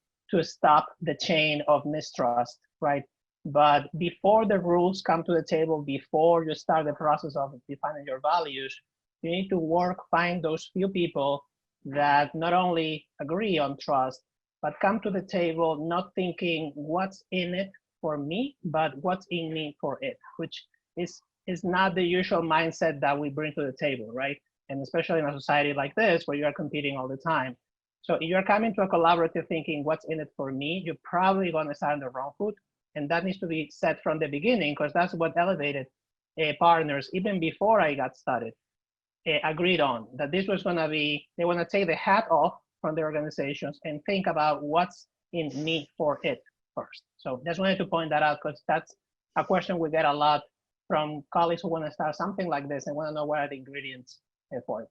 stop the chain of mistrust, right? But before the rules come to the table, before you start the process of defining your values, you need to find those few people that not only agree on trust, but come to the table not thinking what's in it for me, but what's in me for it, which is not the usual mindset that we bring to the table, right? And especially in a society like this, where you are competing all the time. So if you're coming to a collaborative thinking what's in it for me, you're probably going to start on the wrong foot. And that needs to be set from the beginning, because that's what elevated partners, even before I got started, agreed on, that this was going to be, they want to take the hat off from the organizations and think about what's in me for it first. So just wanted to point that out, because that's a question we get a lot from colleagues who want to start something like this and want to know what are the ingredients for it.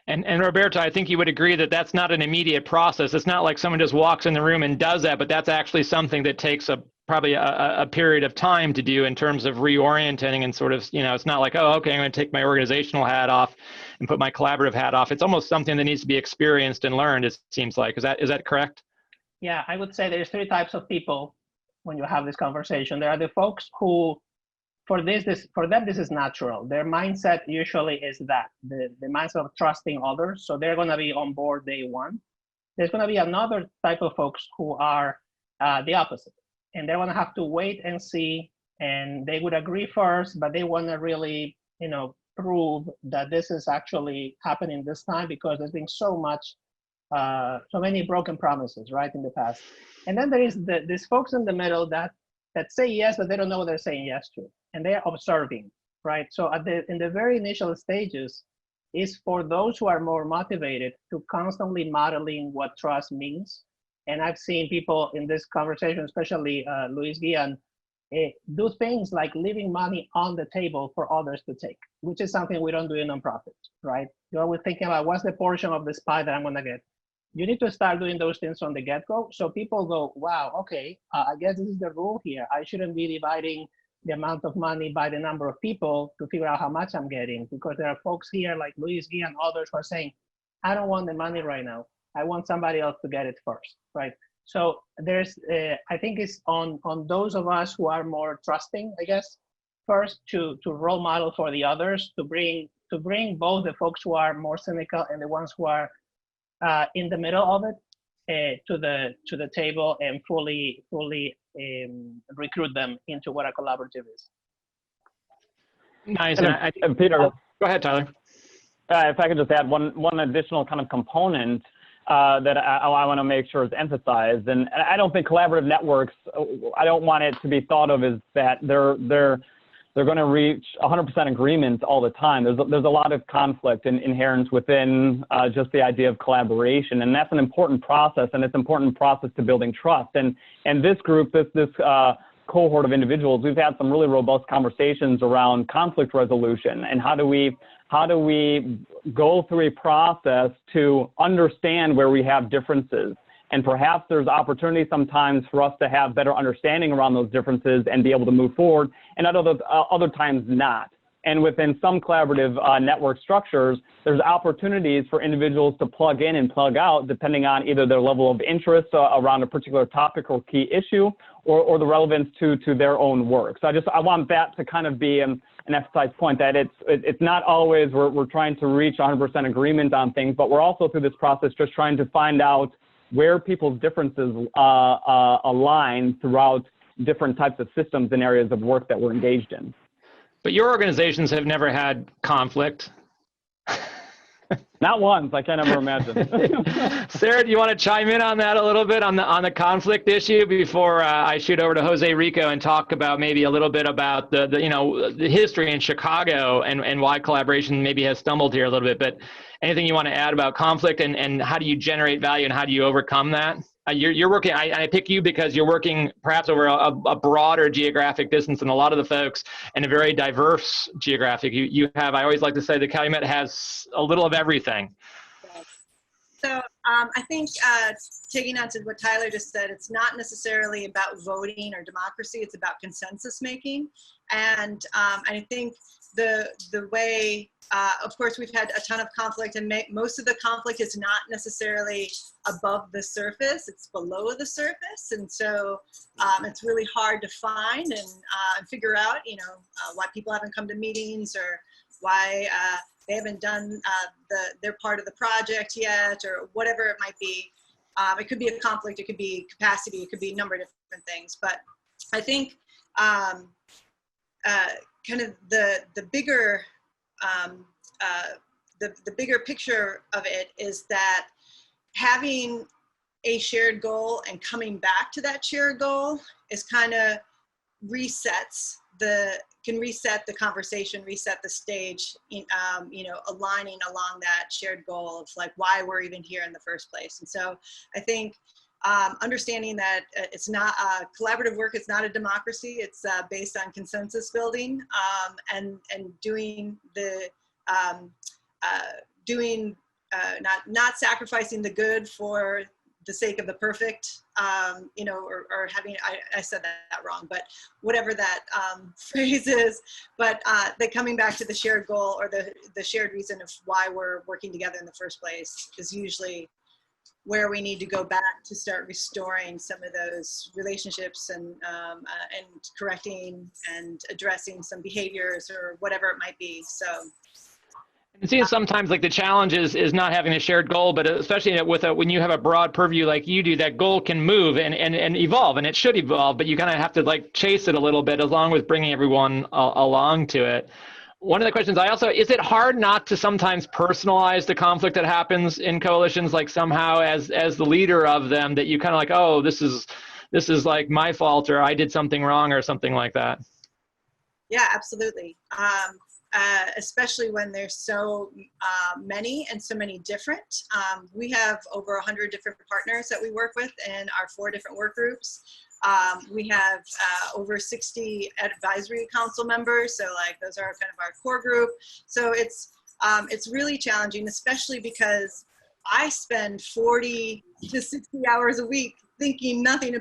And Roberto, I think you would agree that that's not an immediate process. It's not like someone just walks in the room and does that, but that's actually something that takes probably a period of time to do in terms of reorienting and sort of, it's not like, oh, okay, I'm going to take my organizational hat off and put my collaborative hat off. It's almost something that needs to be experienced and learned, it seems like. Is that correct? Yeah, I would say there's three types of people when you have this conversation. There are the folks who, for them, this is natural. Their mindset usually is that, the mindset of trusting others. So they're going to be on board day one. There's going to be another type of folks who are the opposite. And they're going to have to wait and see, and they would agree first, but they want to really, prove that this is actually happening this time, because there's been so many broken promises, right, in the past. And then there is these folks in the middle that say yes, but they don't know what they're saying yes to, and they're observing, right? So in the very initial stages is for those who are more motivated to constantly modeling what trust means. And I've seen people in this conversation, especially Luis Guillen, do things like leaving money on the table for others to take, which is something we don't do in nonprofits, right? You're always thinking about what's the portion of this pie that I'm going to get. You need to start doing those things from the get-go, so people go, wow, okay, I guess this is the rule here. I shouldn't be dividing the amount of money by the number of people to figure out how much I'm getting, because there are folks here like Luis Guillen and others who are saying, I don't want the money right now. I want somebody else to get it first, right? So there's, I think it's on those of us who are more trusting, I guess, first to role model for the others, to bring both the folks who are more cynical and the ones who are in the middle of it to the table, and fully recruit them into what a collaborative is. Nice. And Peter, go ahead, Tyler. If I could just add one additional kind of component that I want to make sure is emphasized, and I don't think collaborative networks, I don't want it to be thought of as that they're going to reach 100% agreement all the time. There's a lot of conflict inherent within just the idea of collaboration, and that's an important process, and it's an important process to building trust. And this group, this cohort of individuals, we've had some really robust conversations around conflict resolution and how do we go through a process to understand where we have differences. And perhaps there's opportunity sometimes for us to have better understanding around those differences and be able to move forward, and other times not. And within some collaborative network structures, there's opportunities for individuals to plug in and plug out depending on either their level of interest around a particular topic or key issue, or the relevance to their own work. So I want that to kind of be an emphasized point, that it's not always we're trying to reach 100% agreement on things, but we're also through this process just trying to find out where people's differences align throughout different types of systems and areas of work that we're engaged in. But your organizations have never had conflict. Not once, I can never imagine. Sarah, do you want to chime in on that a little bit, on the conflict issue, before I shoot over to Jose Rico and talk about maybe a little bit about the history in Chicago and why collaboration maybe has stumbled here a little bit. But anything you want to add about conflict and how do you generate value and how do you overcome that? you're working, I pick you because you're working perhaps over a broader geographic distance than a lot of the folks, and a very diverse geographic. You have, I always like to say the Calumet has a little of everything. So I think taking on to what Tyler just said, it's not necessarily about voting or democracy, it's about consensus making. And I think the way, of course, we've had a ton of conflict, and most of the conflict is not necessarily above the surface, it's below the surface. And so it's really hard to find and figure out, why people haven't come to meetings, or why they haven't done their part of the project yet, or whatever it might be. It could be a conflict, it could be capacity, it could be a number of different things. But I think kind of the bigger the bigger picture of it is that having a shared goal and coming back to that shared goal is kind of can reset the conversation, reset the stage, aligning along that shared goal of like why we're even here in the first place. And so I think understanding that it's not collaborative work, it's not a democracy, it's based on consensus building, and doing the not sacrificing the good for the sake of the perfect, or having, I said that wrong, but whatever that phrase is, but the coming back to the shared goal, or the shared reason of why we're working together in the first place, is usually where we need to go back to start restoring some of those relationships and correcting and addressing some behaviors or whatever it might be. So it seems sometimes like the challenge is not having a shared goal, but especially when you have a broad purview like you do, that goal can move and evolve, and it should evolve, but you kind of have to like chase it a little bit, along with bringing everyone along to it. One of the questions is it hard not to sometimes personalize the conflict that happens in coalitions, like somehow as the leader of them, that you kind of like, oh, this is like my fault, or I did something wrong, or something like that? Yeah, absolutely. Especially when there's so many and so many different. We have over 100 different partners that we work with in our 4 different work groups. We have over 60 advisory council members. So like those are kind of our core group. So it's really challenging, especially because I spend 40 to 60 hours a week thinking nothing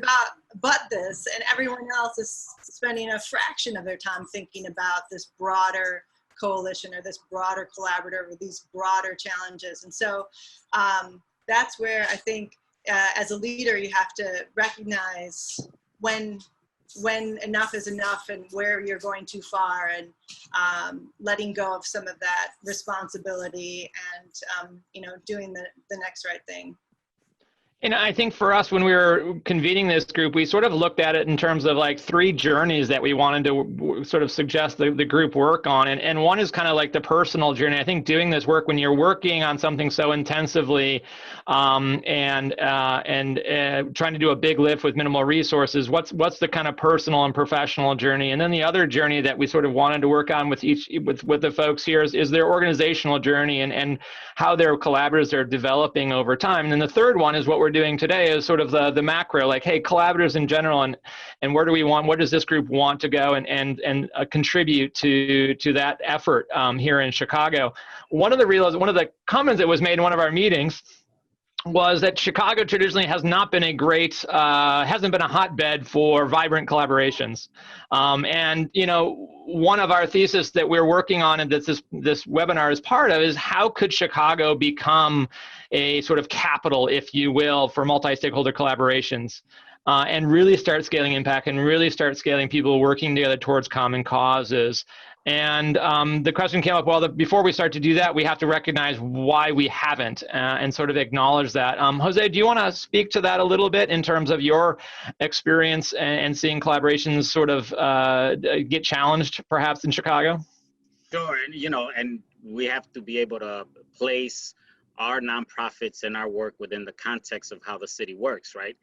but this, and everyone else is spending a fraction of their time thinking about this broader coalition or this broader collaborative or these broader challenges. And so that's where I think as a leader, you have to recognize when enough is enough and where you're going too far, and letting go of some of that responsibility and doing the next right thing. And I think for us, when we were convening this group, we sort of looked at it in terms of like 3 journeys that we wanted to sort of suggest the group work on. And one is kind of like the personal journey. I think doing this work when you're working on something so intensively and trying to do a big lift with minimal resources, what's the kind of personal and professional journey? And then the other journey that we sort of wanted to work on with the folks here is their organizational journey and how their collaborators are developing over time. And then the third one is what we're doing today, is sort of the macro, like, hey, collaborators in general, and what does this group want to go and contribute to that effort here in Chicago. One of the comments that was made in one of our meetings was that Chicago traditionally has not been hasn't been a hotbed for vibrant collaborations. And one of our thesis that we're working on and that this webinar is part of is how could Chicago become a sort of capital, if you will, for multi-stakeholder collaborations, and really start scaling impact and really start scaling people working together towards common causes. And the question came up, well, before we start to do that, we have to recognize why we haven't and sort of acknowledge that. Jose, do you want to speak to that a little bit in terms of your experience and seeing collaborations sort of get challenged perhaps in Chicago? Sure, and we have to be able to place our nonprofits and our work within the context of how the city works, right?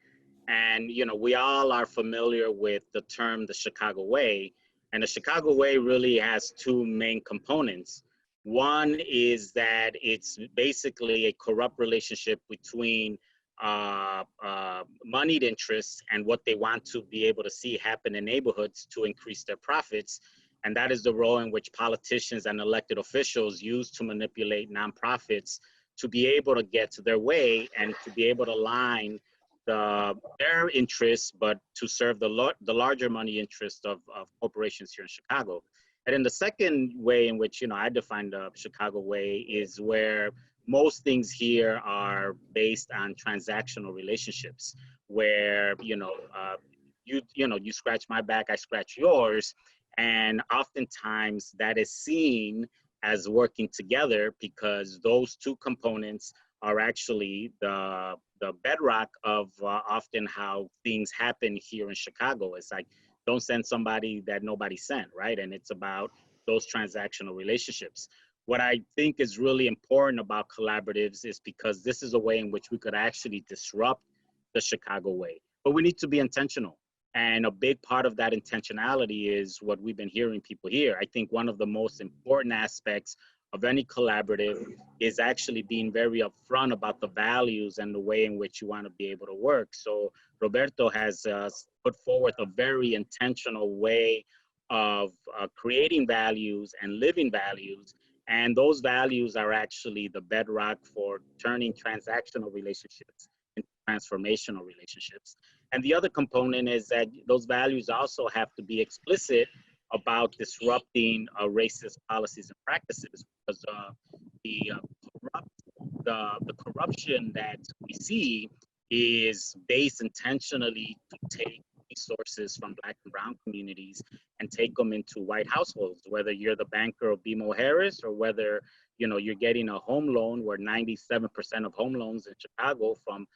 And, we all are familiar with the term, the Chicago Way. And the Chicago Way really has 2 main components. One is that it's basically a corrupt relationship between moneyed interests and what they want to be able to see happen in neighborhoods to increase their profits. And that is the role in which politicians and elected officials use to manipulate nonprofits to be able to get to their way and to be able to align their interests, but to serve the larger money interest of corporations here in Chicago. And then the second way in which, I define the Chicago way is where most things here are based on transactional relationships, where, you scratch my back, I scratch yours. And oftentimes that is seen as working together because those two components are actually the bedrock of often how things happen here in Chicago. It's like, don't send somebody that nobody sent, right? And it's about those transactional relationships. What I think is really important about collaboratives is because this is a way in which we could actually disrupt the Chicago way. But we need to be intentional. And a big part of that intentionality is what we've been hearing people here. I think one of the most important aspects of any collaborative is actually being very upfront about the values and the way in which you want to be able to work. So Roberto has put forth a very intentional way of creating values and living values. And those values are actually the bedrock for turning transactional relationships into transformational relationships. And the other component is that those values also have to be explicit about disrupting racist policies and practices, because the corruption that we see is based intentionally to take resources from Black and Brown communities and take them into white households, whether you're the banker of BMO Harris or whether you're getting a home loan, where 97% of home loans in Chicago from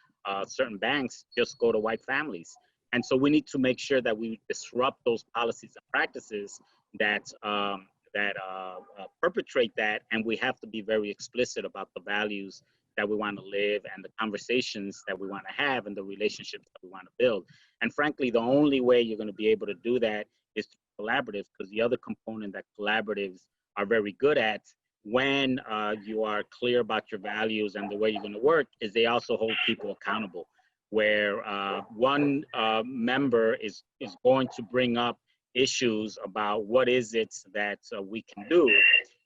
certain banks just go to white families. And so we need to make sure that we disrupt those policies and practices that perpetrate that, and we have to be very explicit about the values that we want to live and the conversations that we want to have and the relationships that we want to build. And frankly, the only way you're going to be able to do that is through collaborative, because the other component that collaboratives are very good at when you are clear about your values and the way you're going to work is they also hold people accountable, where one member is going to bring up issues about what is it that we can do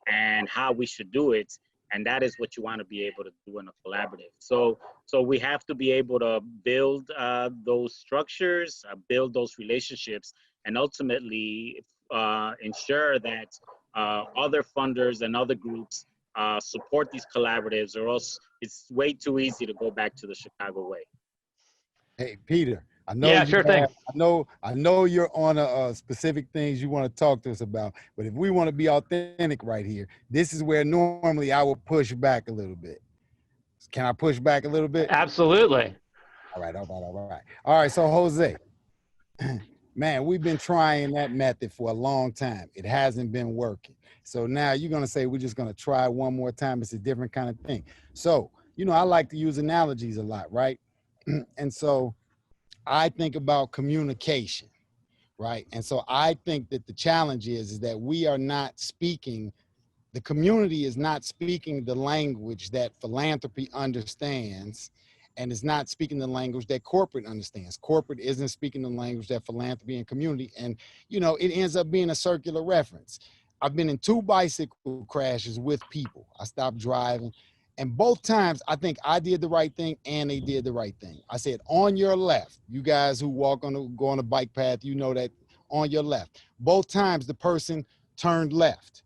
and how we should do it. And that is what you want to be able to do in a collaborative. So we have to be able to build those structures, build those relationships, and ultimately ensure that other funders and other groups support these collaboratives, or else it's way too easy to go back to the Chicago way. Hey, Peter, I know Yeah, sure thing. I know you're on a specific things you want to talk to us about, but if we want to be authentic right here, this is where normally I would push back a little bit. Can I push back a little bit? Absolutely. All right. All right, so Jose, man, we've been trying that method for a long time. It hasn't been working. So now you're going to say we're just going to try one more time. It's a different kind of thing. So, I like to use analogies a lot, right? And so I think about communication, right? And so I think that the challenge is that we are not speaking, the community is not speaking the language that philanthropy understands, and is not speaking the language that corporate understands. Corporate isn't speaking the language that philanthropy and community, and it ends up being a circular reference. I've been in 2 bicycle crashes with people. I stopped driving. And both times, I think I did the right thing and they did the right thing. I said, on your left, you guys who go on a bike path, that on your left. Both times the person turned left.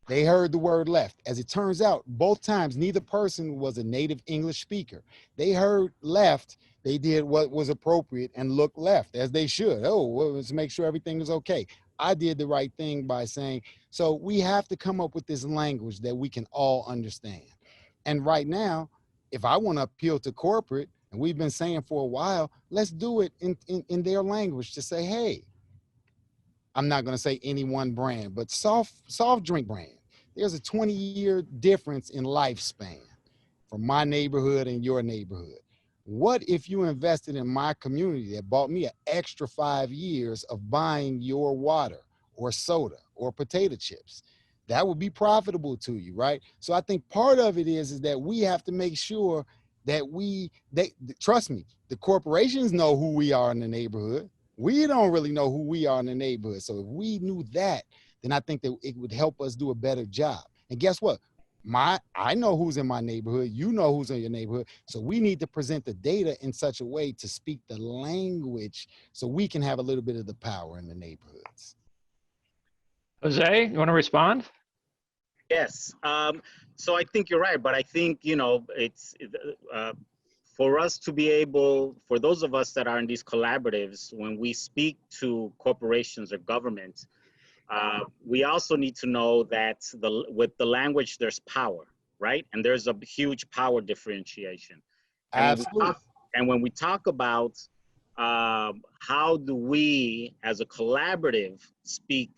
They heard the word left. As it turns out, both times, neither person was a native English speaker. They heard left, they did what was appropriate and looked left, as they should. Oh, well, let's make sure everything is okay. I did the right thing by saying, so we have to come up with this language that we can all understand. And right now, if I want to appeal to corporate, and we've been saying for a while, let's do it in their language to say, hey, I'm not going to say any one brand, but soft drink brand. There's a 20-year difference in lifespan from my neighborhood and your neighborhood. What if you invested in my community that bought me an extra 5 years of buying your water or soda or potato chips? That would be profitable to you, right? So I think part of it is that we have to make sure that trust me, the corporations know who we are in the neighborhood. We don't really know who we are in the neighborhood. So if we knew that, then I think that it would help us do a better job. And guess what? I know who's in my neighborhood. You know who's in your neighborhood. So we need to present the data in such a way to speak the language so we can have a little bit of the power in the neighborhoods. Jose, you want to respond? Yes. So I think you're right, but I think, it's for us to be able, for those of us that are in these collaboratives, when we speak to corporations or government, we also need to know that with the language, there's power, right? And there's a huge power differentiation. Absolutely. And when we talk about how do we as a collaborative speak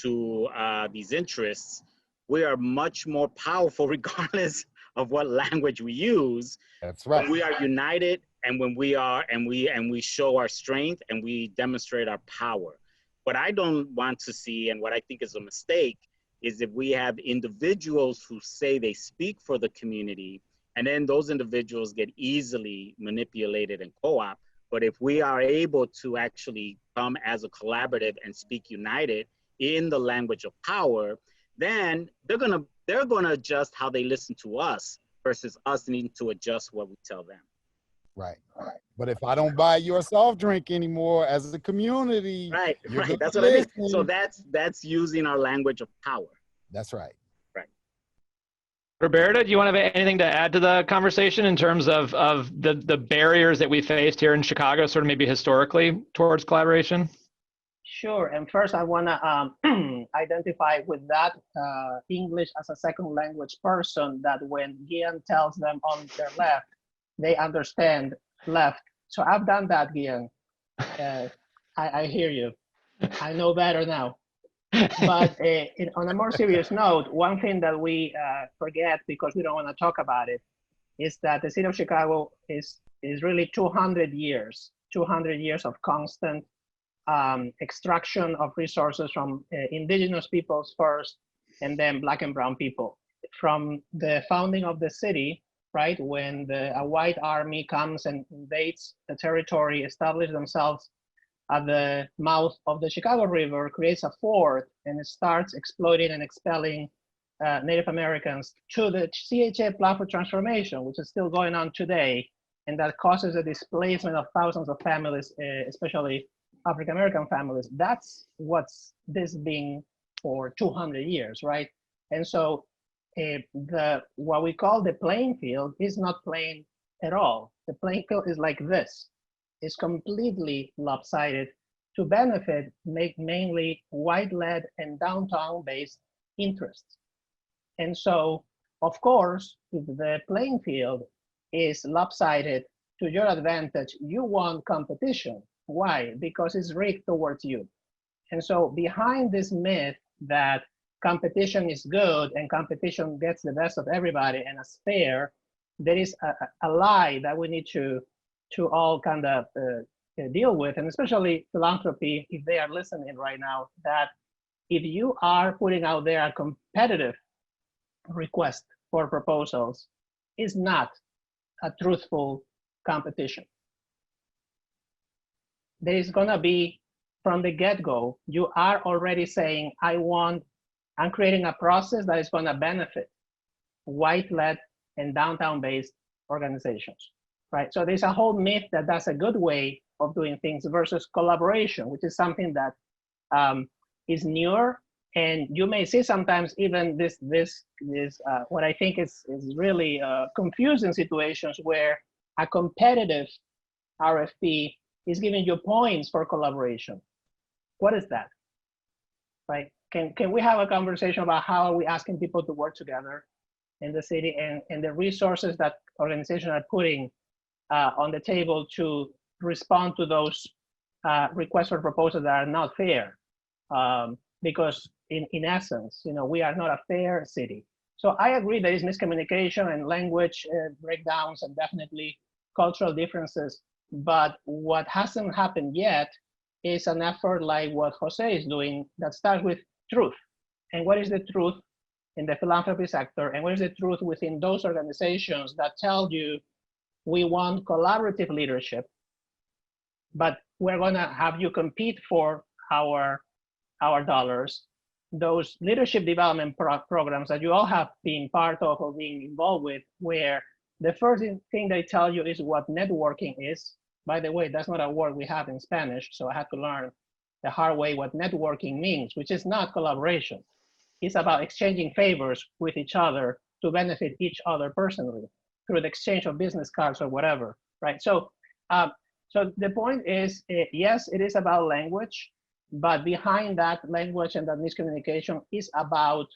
to these interests, we are much more powerful regardless of what language we use. That's right. When we are united, and when we are, and we show our strength and we demonstrate our power. What I don't want to see, and what I think is a mistake, is if we have individuals who say they speak for the community, and then those individuals get easily manipulated and co-op. But if we are able to actually come as a collaborative and speak united in the language of power, then they're gonna adjust how they listen to us versus us needing to adjust what we tell them. Right. But if I don't buy your soft drink anymore as a community, right, that's what I mean. So that's using our language of power. That's right. Roberta, do you want to have anything to add to the conversation in terms of the barriers that we faced here in Chicago, sort of maybe historically towards collaboration? Sure. And first, I want to identify with that English as a second language person, that when Gian tells them on their left, they understand left. So I've done that, Gian. I hear you. I know better now. But on a more serious note, one thing that we forget because we don't want to talk about it is that the city of Chicago is really 200 years of constant extraction of resources from indigenous peoples first, and then Black and brown people. From the founding of the city, right, when a white army comes and invades the territory, establish themselves at the mouth of the Chicago River, creates a fort, and it starts exploiting and expelling Native Americans, to the CHA platform transformation, which is still going on today, and that causes a displacement of thousands of families, especially African American families. That's what's this been for 200 years, right? And so what we call the playing field is not playing at all. The playing field is like this. It's completely lopsided to benefit mainly white-led and downtown-based interests. And so, of course, if the playing field is lopsided to your advantage, you want competition. Why? Because it's rigged towards you. And so behind this myth that competition is good and competition gets the best of everybody and is fair, there is a lie that we need to all kind of deal with, and especially philanthropy, if they are listening right now, that if you are putting out there a competitive request for proposals, is not a truthful competition. There is gonna be, from the get-go, you are already saying, I'm creating a process that is gonna benefit white-led and downtown-based organizations, right? So there's a whole myth that that's a good way of doing things versus collaboration, which is something that is newer. And you may see sometimes even this what I think is really confusing situations where a competitive RFP is giving you points for collaboration. What is that, right? Can we have a conversation about how are we asking people to work together in the city, and the resources that organizations are putting on the table to respond to those requests for proposals that are not fair, because in essence, we are not a fair city. So I agree there is miscommunication and language breakdowns and definitely cultural differences, but what hasn't happened yet is an effort like what Jose is doing that starts with truth. And what is the truth in the philanthropy sector, and what is the truth within those organizations that tell you we want collaborative leadership, but we're going to have you compete for our dollars. Those leadership development programs that you all have been part of or being involved with, where the first thing they tell you is what networking is. By the way, that's not a word we have in Spanish, so I had to learn the hard way what networking means, which is not collaboration. It's about exchanging favors with each other to benefit each other personally through the exchange of business cards or whatever, right? So, so the point is, yes, it is about language, but behind that language and that miscommunication is about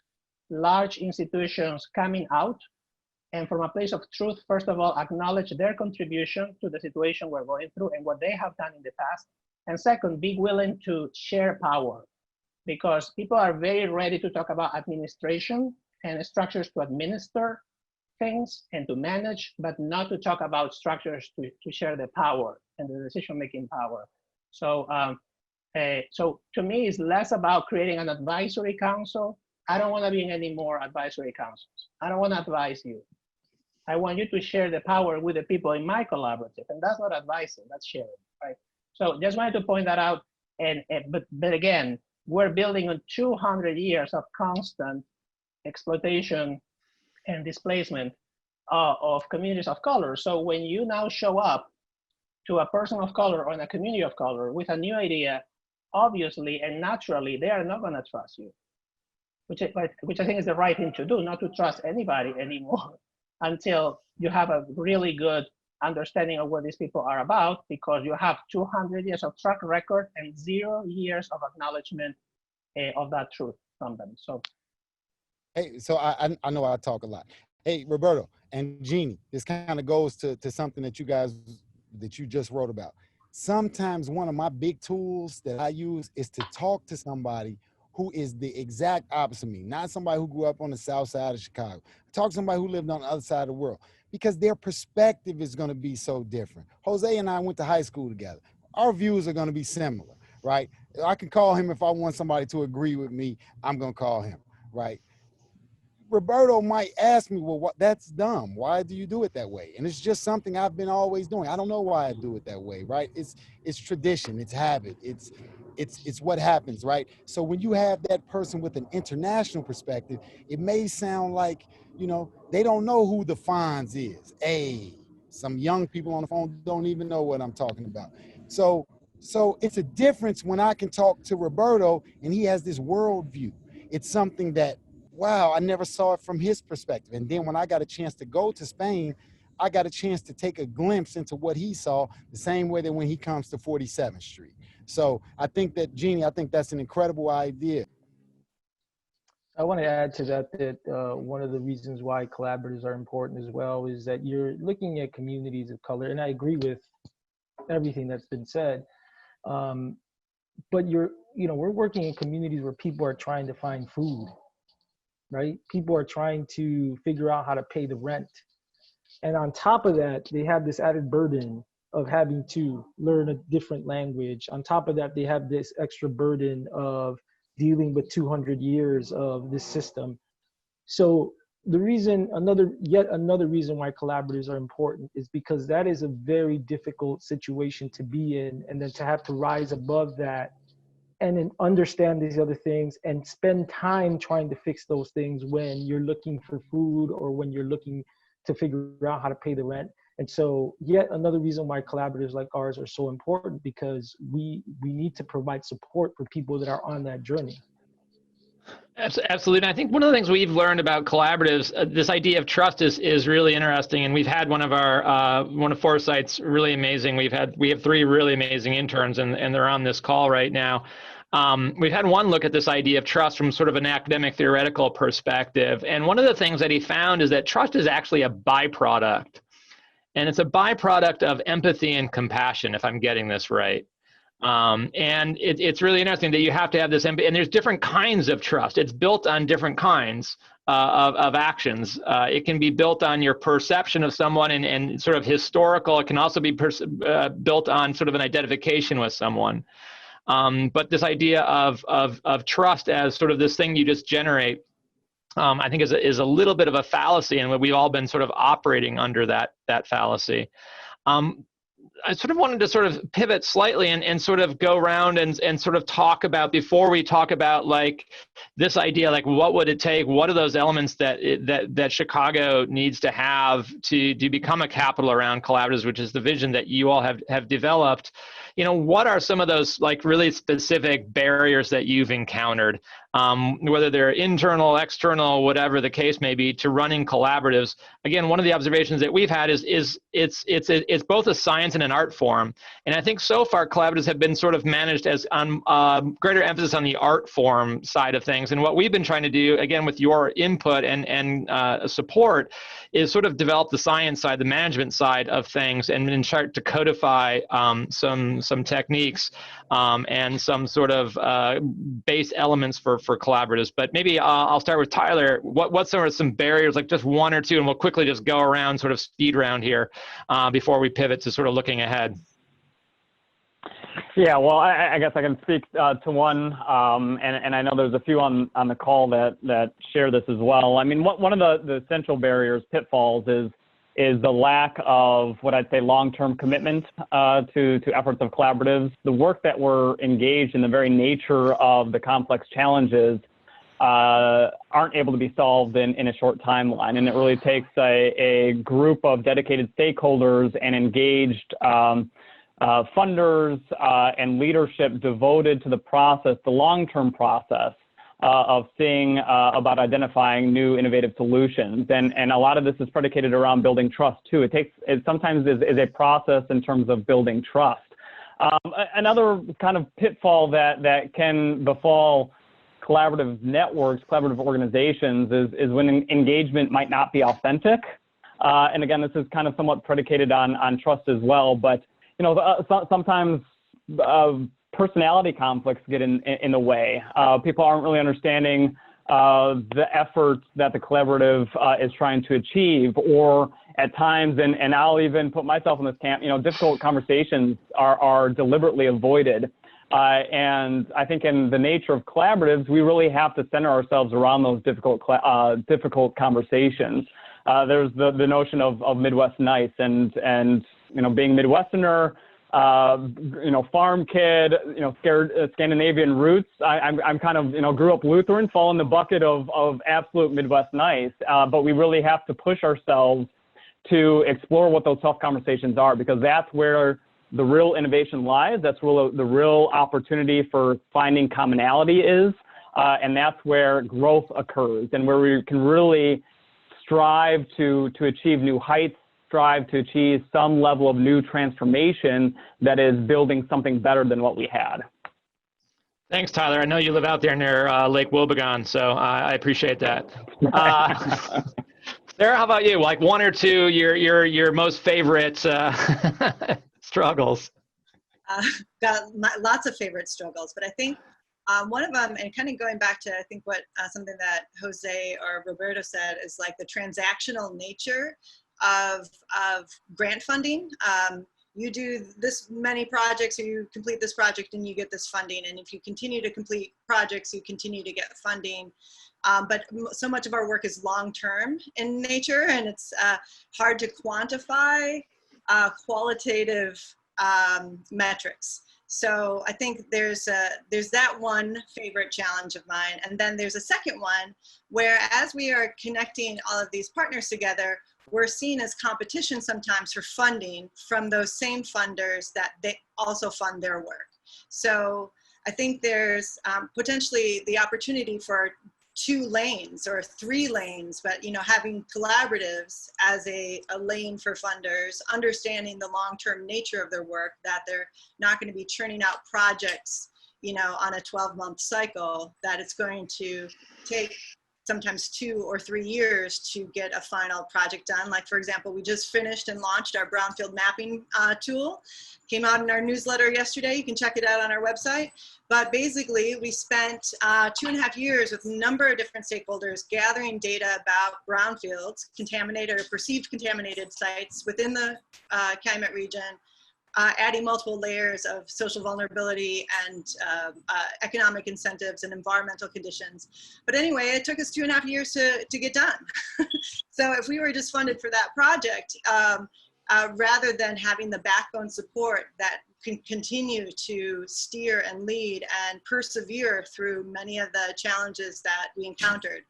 large institutions coming out and from a place of truth, first of all, acknowledge their contribution to the situation we're going through and what they have done in the past. And second, be willing to share power, because people are very ready to talk about administration and structures to administer things and to manage, but not to talk about structures to share the power and the decision-making power. So, so to me, it's less about creating an advisory council. I don't want to be in any more advisory councils. I don't want to advise you. I want you to share the power with the people in my collaborative, and that's not advising, that's sharing, right? So just wanted to point that out. But again, we're building on 200 years of constant exploitation and displacement of communities of color. So when you now show up to a person of color or in a community of color with a new idea, obviously and naturally, they are not going to trust you, which I think is the right thing to do, not to trust anybody anymore until you have a really good understanding of what these people are about, because you have 200 years of track record and 0 years of acknowledgement of that truth from them. So, hey, so I know I talk a lot. Hey, Roberto and Jeannie, this kind of goes to something that you just wrote about. Sometimes one of my big tools that I use is to talk to somebody who is the exact opposite of me, not somebody who grew up on the south side of Chicago. Talk to somebody who lived on the other side of the world, because their perspective is going to be so different. Jose and I went to high school together. Our views are going to be similar, right? I can call him if I want somebody to agree with me, I'm going to call him, right? Roberto might ask me, well, that's dumb. Why do you do it that way? And it's just something I've been always doing. I don't know why I do it that way, right? It's tradition, it's habit, it's what happens, right? So when you have that person with an international perspective, it may sound like, they don't know who the Fonz is. Hey, some young people on the phone don't even know what I'm talking about. So it's a difference when I can talk to Roberto and he has this worldview. It's something that, wow, I never saw it from his perspective. And then when I got a chance to go to Spain, I got a chance to take a glimpse into what he saw, the same way that when he comes to 47th Street. So I think that, Jeannie, I think that's an incredible idea. I want to add to that one of the reasons why collaboratives are important as well is that you're looking at communities of color, and I agree with everything that's been said. But we're working in communities where people are trying to find food, right? People are trying to figure out how to pay the rent. And on top of that, they have this added burden of having to learn a different language. On top of that, they have this extra burden of dealing with 200 years of this system. So the reason, yet another reason why collaboratives are important is because that is a very difficult situation to be in, and then to have to rise above that and then understand these other things and spend time trying to fix those things when you're looking for food or when you're looking to figure out how to pay the rent. And so yet another reason why collaboratives like ours are so important, because we need to provide support for people that are on that journey. Absolutely. And I think one of the things we've learned about collaboratives, this idea of trust is really interesting. And we've had one of Foresight's really amazing. We have 3 really amazing interns, and they're on this call right now. We've had one look at this idea of trust from sort of an academic theoretical perspective. And one of the things that he found is that trust is actually a byproduct. And it's a byproduct of empathy and compassion, if I'm getting this right. And it's really interesting that you have to have this empathy, and there's different kinds of trust. It's built on different kinds of actions. It can be built on your perception of someone and sort of historical. It can also be built on sort of an identification with someone. But this idea of trust as sort of this thing you just generate I think is a little bit of a fallacy, and we've all been sort of operating under that fallacy. I sort of wanted to sort of pivot slightly and sort of go around and sort of talk about, before we talk about like this idea, like what would it take? What are those elements that Chicago needs to have to become a capital around collaboratives, which is the vision that you all have developed? You know, what are some of those like really specific barriers that you've encountered, whether they're internal, external, whatever the case may be, to running collaboratives? Again, one of the observations that we've had is it's both a science and an art form, and I think so far collaboratives have been sort of managed as on greater emphasis on the art form side of things. And what we've been trying to do, again with your input and support, is sort of develop the science side, the management side of things, and then start to codify some techniques and some sort of base elements for collaboratives. But maybe I'll start with Tyler. What some barriers, like just one or two, and we'll quickly just go around, sort of speed round here before we pivot to sort of looking ahead. Yeah, well, I guess I can speak to one, and I know there's a few on the call that share this as well. I mean, one of the essential barriers, pitfalls, is the lack of what I'd say long-term commitment to efforts of collaboratives. The work that we're engaged in, the very nature of the complex challenges, aren't able to be solved in a short timeline, and it really takes a group of dedicated stakeholders and engaged funders and leadership devoted to the process, the long-term process of seeing about identifying new innovative solutions. And a lot of this is predicated around building trust too. It sometimes is a process in terms of building trust. Another kind of pitfall that can befall collaborative networks, collaborative organizations, is when engagement might not be authentic. And again, this is kind of somewhat predicated on trust as well. But you know, sometimes personality conflicts get in the way. People aren't really understanding the efforts that the collaborative is trying to achieve, or at times, and I'll even put myself in this camp, you know, difficult conversations are deliberately avoided. And I think in the nature of collaboratives, we really have to center ourselves around those difficult conversations. There's the notion of Midwest nice, and you know, being Midwesterner, you know, farm kid, you know, Scandinavian roots. I'm kind of, you know, grew up Lutheran, fall in the bucket of absolute Midwest nice. But we really have to push ourselves to explore what those tough conversations are, because that's where the real innovation lies. That's the real opportunity for finding commonality is, and that's where growth occurs, and where we can really strive to achieve new heights, strive to achieve some level of new transformation that is building something better than what we had. Thanks, Tyler. I know you live out there near Lake Wobegon, so I appreciate that. Sarah, how about you? Like one or two, your most favorite struggles? Got lots of favorite struggles, but I think one of them, and kind of going back to, I think what something that Jose or Roberto said, is like the transactional nature of grant funding. You do this many projects, or you complete this project and you get this funding. And if you continue to complete projects, you continue to get funding. But so much of our work is long-term in nature, and it's hard to quantify qualitative metrics. So I think there's that one favorite challenge of mine. And then there's a second one where, as we are connecting all of these partners together, we're seen as competition sometimes for funding from those same funders that they also fund their work. So I think there's potentially the opportunity for 2 lanes or 3 lanes, but you know, having collaboratives as a lane for funders, understanding the long-term nature of their work, that they're not going to be churning out projects, you know, on a 12-month cycle, that it's going to take sometimes 2 or 3 years to get a final project done. Like, for example, we just finished and launched our Brownfield Mapping tool. Came out in our newsletter yesterday. You can check it out on our website. But basically, we spent 2.5 years with a number of different stakeholders gathering data about brownfields, contaminated or perceived contaminated sites within the Calumet region, adding multiple layers of social vulnerability and economic incentives and environmental conditions. But anyway, it took us 2.5 years to get done. So if we were just funded for that project, rather than having the backbone support that can continue to steer and lead and persevere through many of the challenges that we encountered.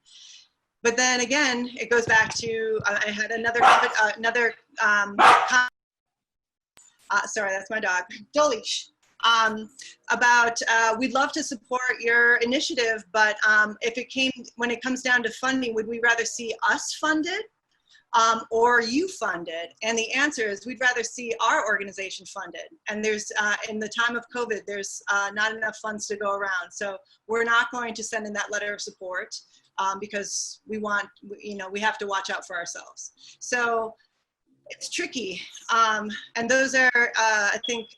But then again, it goes back to, I had sorry, that's my dog, Dolish, about we'd love to support your initiative, but when it comes down to funding, would we rather see us funded or you funded? And the answer is we'd rather see our organization funded. And there's, in the time of COVID, there's not enough funds to go around. So we're not going to send in that letter of support because we want, we have to watch out for ourselves. So it's tricky. And those are, I think,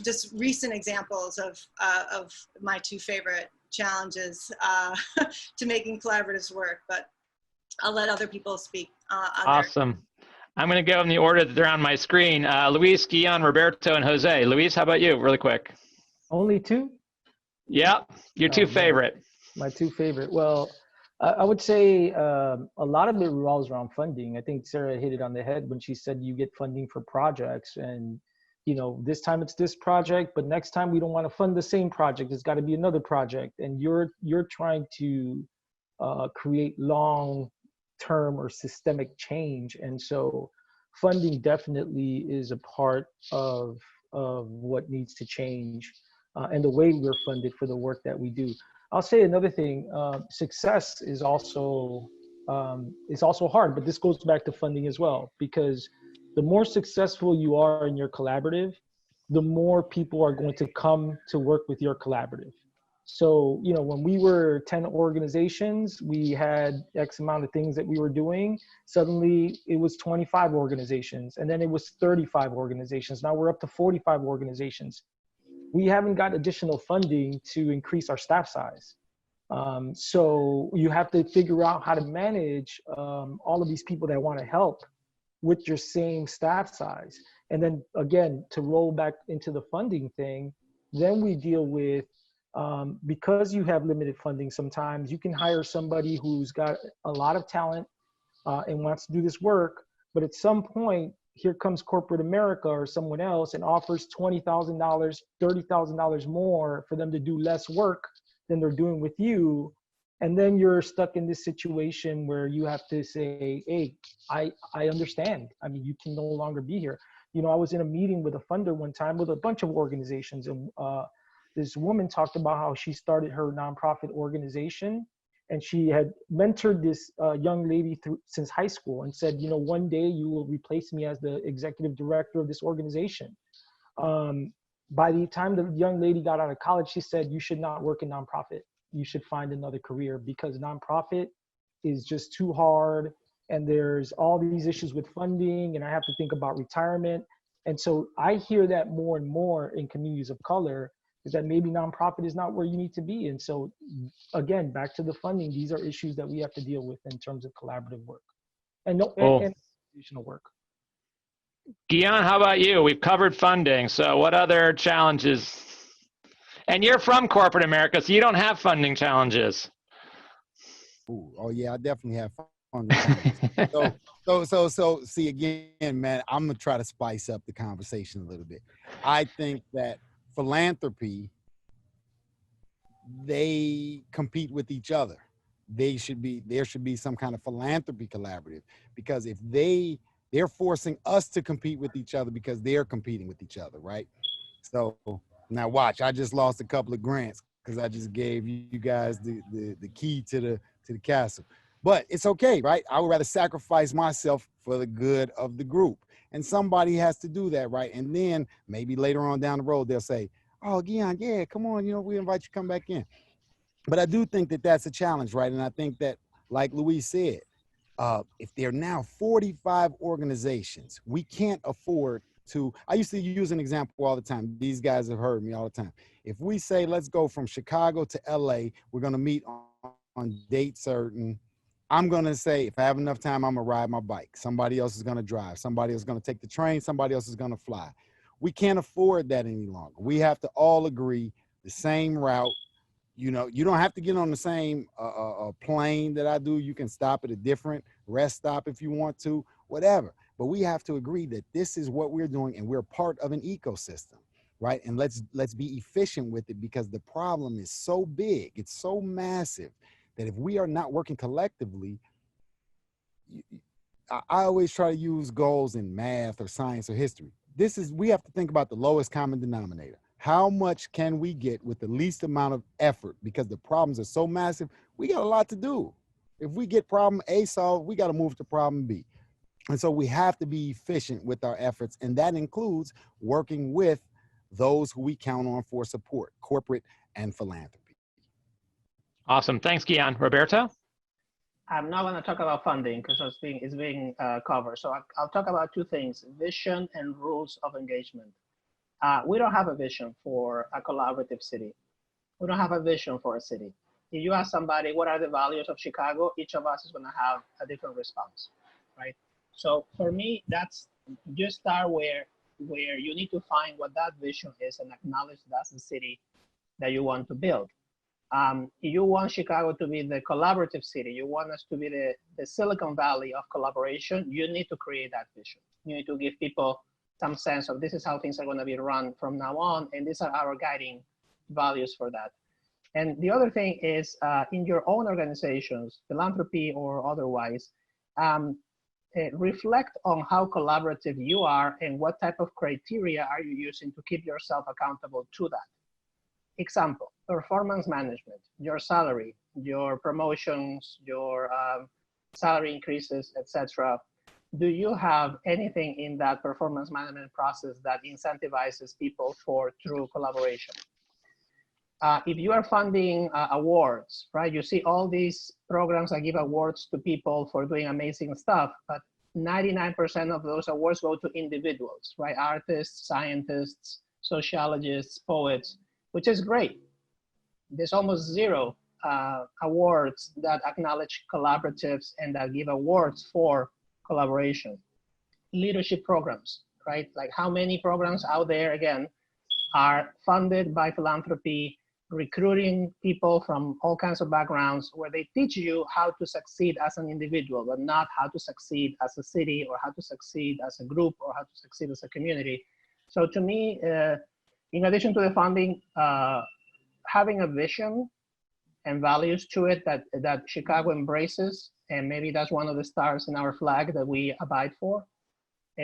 just recent examples of my two favorite challenges to making collaboratives work, but I'll let other people speak. Awesome. I'm going to go in the order that they're on my screen. Luis, Guion, Roberto, and Jose. Luis, how about you, really quick? Only two? Yeah, your two favorite. My two favorite. Well, I would say a lot of it revolves around funding. I think Sarah hit it on the head when she said you get funding for projects, and this time it's this project, but next time we don't want to fund the same project. It's got to be another project, and you're trying to create long-term or systemic change, and so funding definitely is a part of what needs to change, and the way we're funded for the work that we do. I'll say another thing, success is also hard, but this goes back to funding as well, because the more successful you are in your collaborative, the more people are going to come to work with your collaborative. So, when we were 10 organizations, we had X amount of things that we were doing. Suddenly it was 25 organizations, and then it was 35 organizations. Now we're up to 45 organizations. We haven't got additional funding to increase our staff size. So you have to figure out how to manage all of these people that want to help with your same staff size. And then again, to roll back into the funding thing, then we deal with, because you have limited funding, sometimes you can hire somebody who's got a lot of talent and wants to do this work, but at some point, here comes corporate America or someone else and offers $20,000, $30,000 more for them to do less work than they're doing with you. And then you're stuck in this situation where you have to say, hey, I understand. I mean, you can no longer be here. I was in a meeting with a funder one time with a bunch of organizations, and this woman talked about how she started her nonprofit organization, and she had mentored this young lady since high school, and said, one day you will replace me as the executive director of this organization. By the time the young lady got out of college, she said, you should not work in nonprofit. You should find another career, because nonprofit is just too hard. And there's all these issues with funding, and I have to think about retirement. And so I hear that more and more in communities of color, is that maybe nonprofit is not where you need to be. And so again, back to the funding, these are issues that we have to deal with in terms of collaborative work and institutional work. Guion, how about you? We've covered funding. So what other challenges? And you're from corporate America, so you don't have funding challenges. Ooh, oh yeah, I definitely have funding challenges. So see, again, man, I'm gonna try to spice up the conversation a little bit. I think that philanthropy, they compete with each other. There should be some kind of philanthropy collaborative, because if they're forcing us to compete with each other because they're competing with each other, right? So now watch, I just lost a couple of grants because I just gave you guys the key to the castle. But it's okay, right? I would rather sacrifice myself for the good of the group. And somebody has to do that, right? And then maybe later on down the road, they'll say, oh, Guion, yeah, come on, we invite you to come back in. But I do think that that's a challenge, right? And I think that, like Luis said, if there are now 45 organizations, we can't afford to, I used to use an example all the time. These guys have heard me all the time. If we say, let's go from Chicago to LA, we're gonna meet on date certain. I'm gonna say, if I have enough time, I'm gonna ride my bike. Somebody else is gonna drive. Somebody else is gonna take the train. Somebody else is gonna fly. We can't afford that any longer. We have to all agree the same route. You know, you don't have to get on the same plane that I do. You can stop at a different rest stop if you want to, whatever. But we have to agree that this is what we're doing and we're part of an ecosystem, right? And let's be efficient with it, because the problem is so big, it's so massive, that if we are not working collectively, I always try to use goals in math or science or history. We have to think about the lowest common denominator. How much can we get with the least amount of effort? Because the problems are so massive, we got a lot to do. If we get problem A solved, we got to move to problem B. And so we have to be efficient with our efforts. And that includes working with those who we count on for support, corporate and philanthropy. Awesome. Thanks, Gian. Roberto? I'm not going to talk about funding because it's being covered. So I'll talk about two things: vision and rules of engagement. We don't have a vision for a collaborative city. We don't have a vision for a city. If you ask somebody, what are the values of Chicago? Each of us is going to have a different response, right? So for me, that's just start where you need to find what that vision is and acknowledge that's the city that you want to build. You want Chicago to be the collaborative city. You want us to be the Silicon Valley of collaboration. You need to create that vision. You need to give people some sense of this is how things are going to be run from now on, and these are our guiding values for that. And the other thing is in your own organizations, philanthropy or otherwise, reflect on how collaborative you are and what type of criteria are you using to keep yourself accountable to that. Example, performance management, your salary, your promotions, your salary increases, etc. Do you have anything in that performance management process that incentivizes people through collaboration? If you are funding awards, right? You see all these programs that give awards to people for doing amazing stuff, but 99% of those awards go to individuals, right? Artists, scientists, sociologists, poets, which is great. There's almost zero awards that acknowledge collaboratives and that give awards for collaboration. Leadership programs, right? Like how many programs out there, again, are funded by philanthropy, recruiting people from all kinds of backgrounds, where they teach you how to succeed as an individual, but not how to succeed as a city or how to succeed as a group or how to succeed as a community. So to me, in addition to the funding, having a vision and values to it that Chicago embraces, and maybe that's one of the stars in our flag that we abide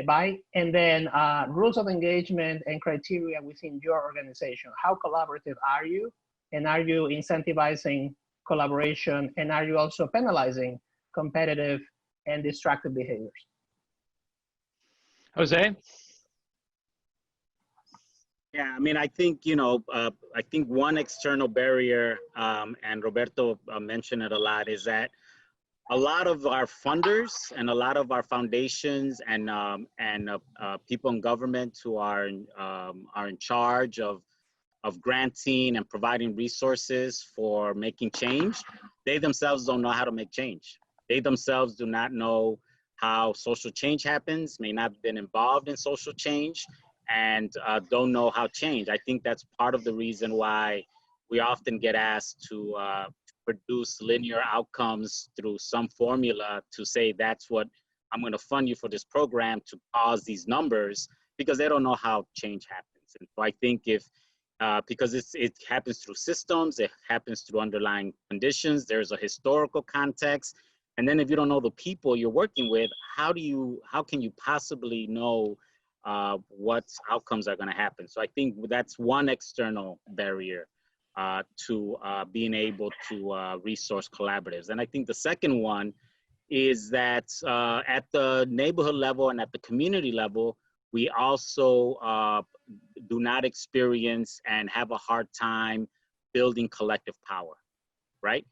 by, and then rules of engagement and criteria within your organization. How collaborative are you? And are you incentivizing collaboration? And are you also penalizing competitive and destructive behaviors? Jose? Yeah, I mean, I think, I think one external barrier, and Roberto mentioned it a lot, is that a lot of our funders and a lot of our foundations and people in government who are in charge of granting and providing resources for making change, they themselves don't know how to make change. They themselves do not know how social change happens, may not have been involved in social change, and don't know how change. I think that's part of the reason why we often get asked to produce linear outcomes through some formula to say that's what I'm going to fund you for this program to cause these numbers, because they don't know how change happens. And so I think because it happens through systems, it happens through underlying conditions, there's a historical context, and then if you don't know the people you're working with, how can you possibly know what outcomes are going to happen? So I think that's one external barrier to being able to resource collaboratives. And I think the second one is that at the neighborhood level and at the community level, we also do not experience and have a hard time building collective power, right?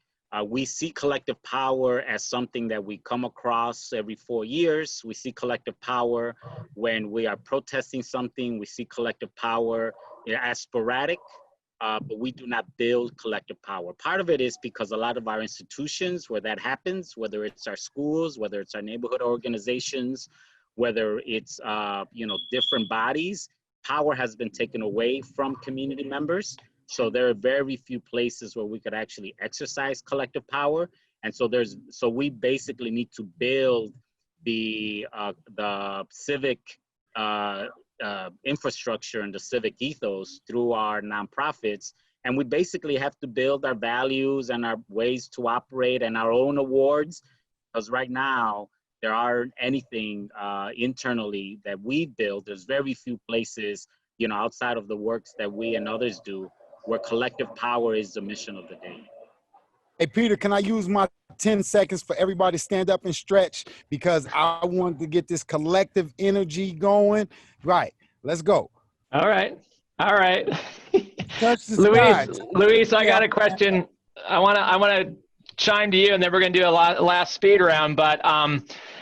We see collective power as something that we come across every 4 years. We see collective power when we are protesting something. We see collective power as sporadic, but we do not build collective power. Part of it is because a lot of our institutions where that happens, whether it's our schools, whether it's our neighborhood organizations, whether it's different bodies, power has been taken away from community members. So there are very few places where we could actually exercise collective power. And so so we basically need to build the civic infrastructure and the civic ethos through our nonprofits. And we basically have to build our values and our ways to operate and our own awards, because right now there aren't anything internally that we build. There's very few places, you know, outside of the works that we and others do, where collective power is the mission of the day. Hey, Peter, can I use my 10 seconds for everybody to stand up and stretch? Because I want to get this collective energy going. Right, let's go. All right. All right. Touch the sky. Luis, I got a question. I want to chime to you, and then we're going to do a last speed round. But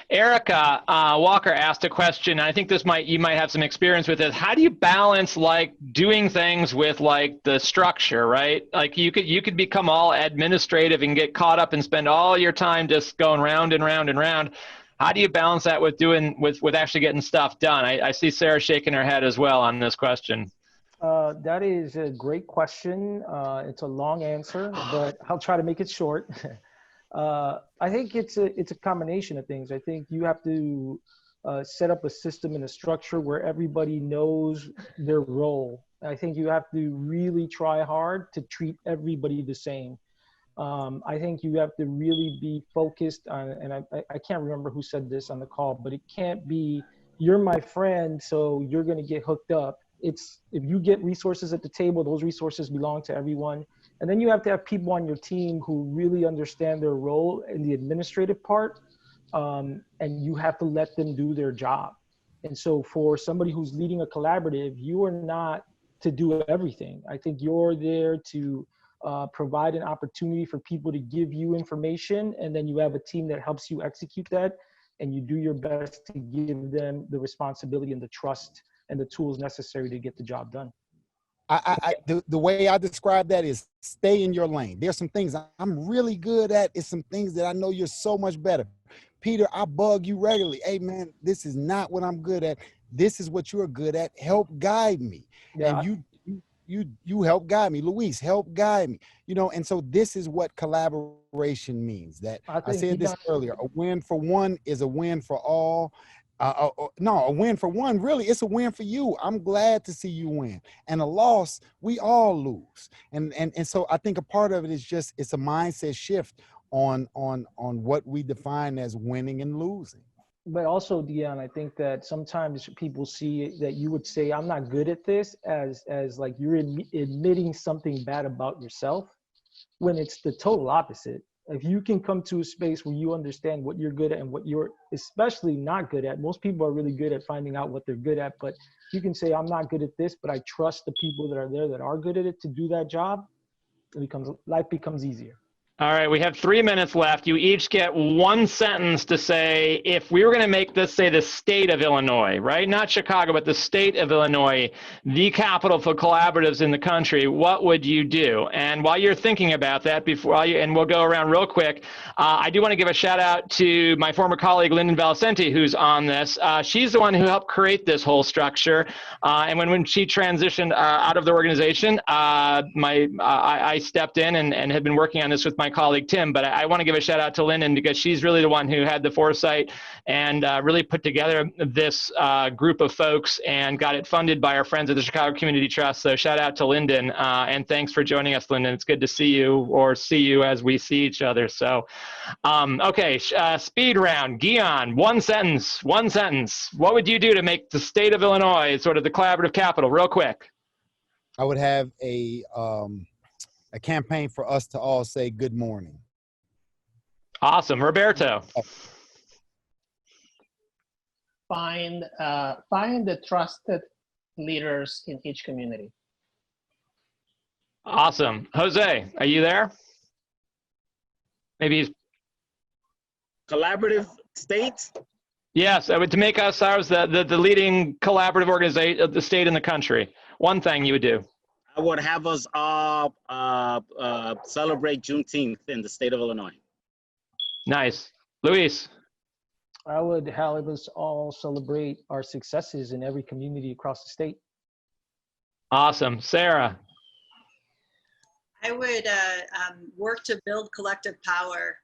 Erica Walker asked a question. And I think you might have some experience with this. How do you balance like doing things with like the structure, right? Like you could become all administrative and get caught up and spend all your time just going round and round and round. How do you balance that with with actually getting stuff done? I see Sarah shaking her head as well on this question. That is a great question. It's a long answer, but I'll try to make it short. I think it's a combination of things. I think you have to set up a system and a structure where everybody knows their role. I think you have to really try hard to treat everybody the same. I think you have to really be focused on, and I can't remember who said this on the call, but it can't be, you're my friend, so you're going to get hooked up. It's, if you get resources at the table, those resources belong to everyone. And then you have to have people on your team who really understand their role in the administrative part, and you have to let them do their job. And so for somebody who's leading a collaborative, you are not to do everything. I think you're there to provide an opportunity for people to give you information, and then you have a team that helps you execute that, and you do your best to give them the responsibility and the trust and the tools necessary to get the job done. The way I describe that is stay in your lane. There's some things I'm really good at. It's some things that I know you're so much better. Peter, I bug you regularly. Hey man, this is not what I'm good at. This is what you're good at. Help guide me. Yeah. And you help guide me. Luis, help guide me. You know, and so this is what collaboration means. That I said this earlier. A win for one is a win for all. No, a win for one, really, it's a win for you. I'm glad to see you win. And a loss, we all lose. And so I think a part of it is just, it's a mindset shift on what we define as winning and losing. But also, Dion, I think that sometimes people see that you would say, I'm not good at this, as like you're admitting something bad about yourself, when it's the total opposite. If you can come to a space where you understand what you're good at and what you're especially not good at, most people are really good at finding out what they're good at, but you can say, I'm not good at this, but I trust the people that are there that are good at it to do that job. Life becomes easier. All right, we have 3 minutes left. You each get one sentence to say, if we were going to make this, say, the state of Illinois, right? Not Chicago, but the state of Illinois, the capital for collaboratives in the country, what would you do? And while you're thinking about that, and we'll go around real quick, I do want to give a shout out to my former colleague, Lyndon Valicenti, who's on this. She's the one who helped create this whole structure. And when she transitioned out of the organization, I stepped in and had been working on this with my colleague Tim, but I want to give a shout out to Lyndon because she's really the one who had the foresight and really put together this group of folks and got it funded by our friends at the Chicago Community Trust. So shout out to Lyndon, and thanks for joining us, Lyndon. It's good to see you, or see you as we see each other. So, okay, speed round. Guion, one sentence. What would you do to make the state of Illinois sort of the collaborative capital, real quick? I would have a campaign for us to all say good morning. Awesome. Roberto. Find the trusted leaders in each community. Awesome. Jose, are you there? Maybe he's... Collaborative states? Yes, to make us ours the leading collaborative organization of the state in the country. One thing you would do. I would have us all celebrate Juneteenth in the state of Illinois. Nice. Luis? I would have us all celebrate our successes in every community across the state. Awesome. Sarah? I would work to build collective power,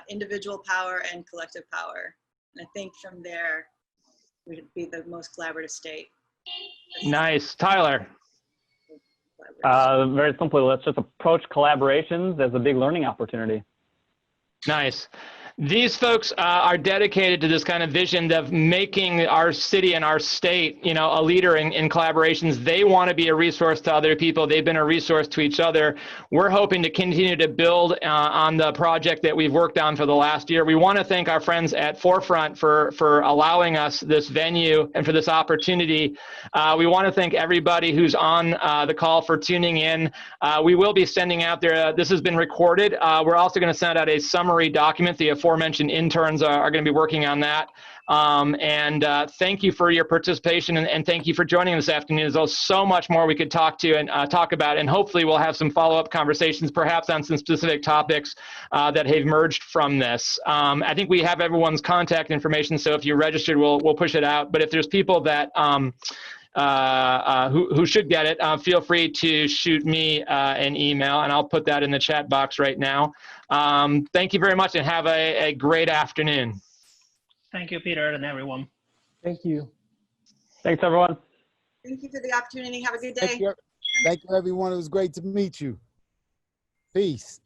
individual power and collective power. And I think from there, we'd be the most collaborative state. Nice. Tyler? Very simply, let's just approach collaborations as a big learning opportunity. Nice. These folks are dedicated to this kind of vision of making our city and our state, you know, a leader in collaborations. They want to be a resource to other people. They've been a resource to each other. We're hoping to continue to build on the project that we've worked on for the last year. We want to thank our friends at Forefront for allowing us this venue and for this opportunity. We want to thank everybody who's on the call for tuning in. We will be sending out there, this has been recorded. We're also going to send out a summary document. The aforementioned interns are going to be working on that. Thank you for your participation, and thank you for joining this afternoon. There's so much more we could talk to and talk about, and hopefully we'll have some follow-up conversations, perhaps on some specific topics that have emerged from this. I think we have everyone's contact information, so if you're registered, we'll push it out. But if there's people that who should get it, feel free to shoot me an email, and I'll put that in the chat box right now. Thank you very much, and have a great afternoon. Thank you, Peter, and everyone. Thank you. Thanks, everyone. Thank you for the opportunity. Have a good day. Thank you, everyone. It was great to meet you. Peace.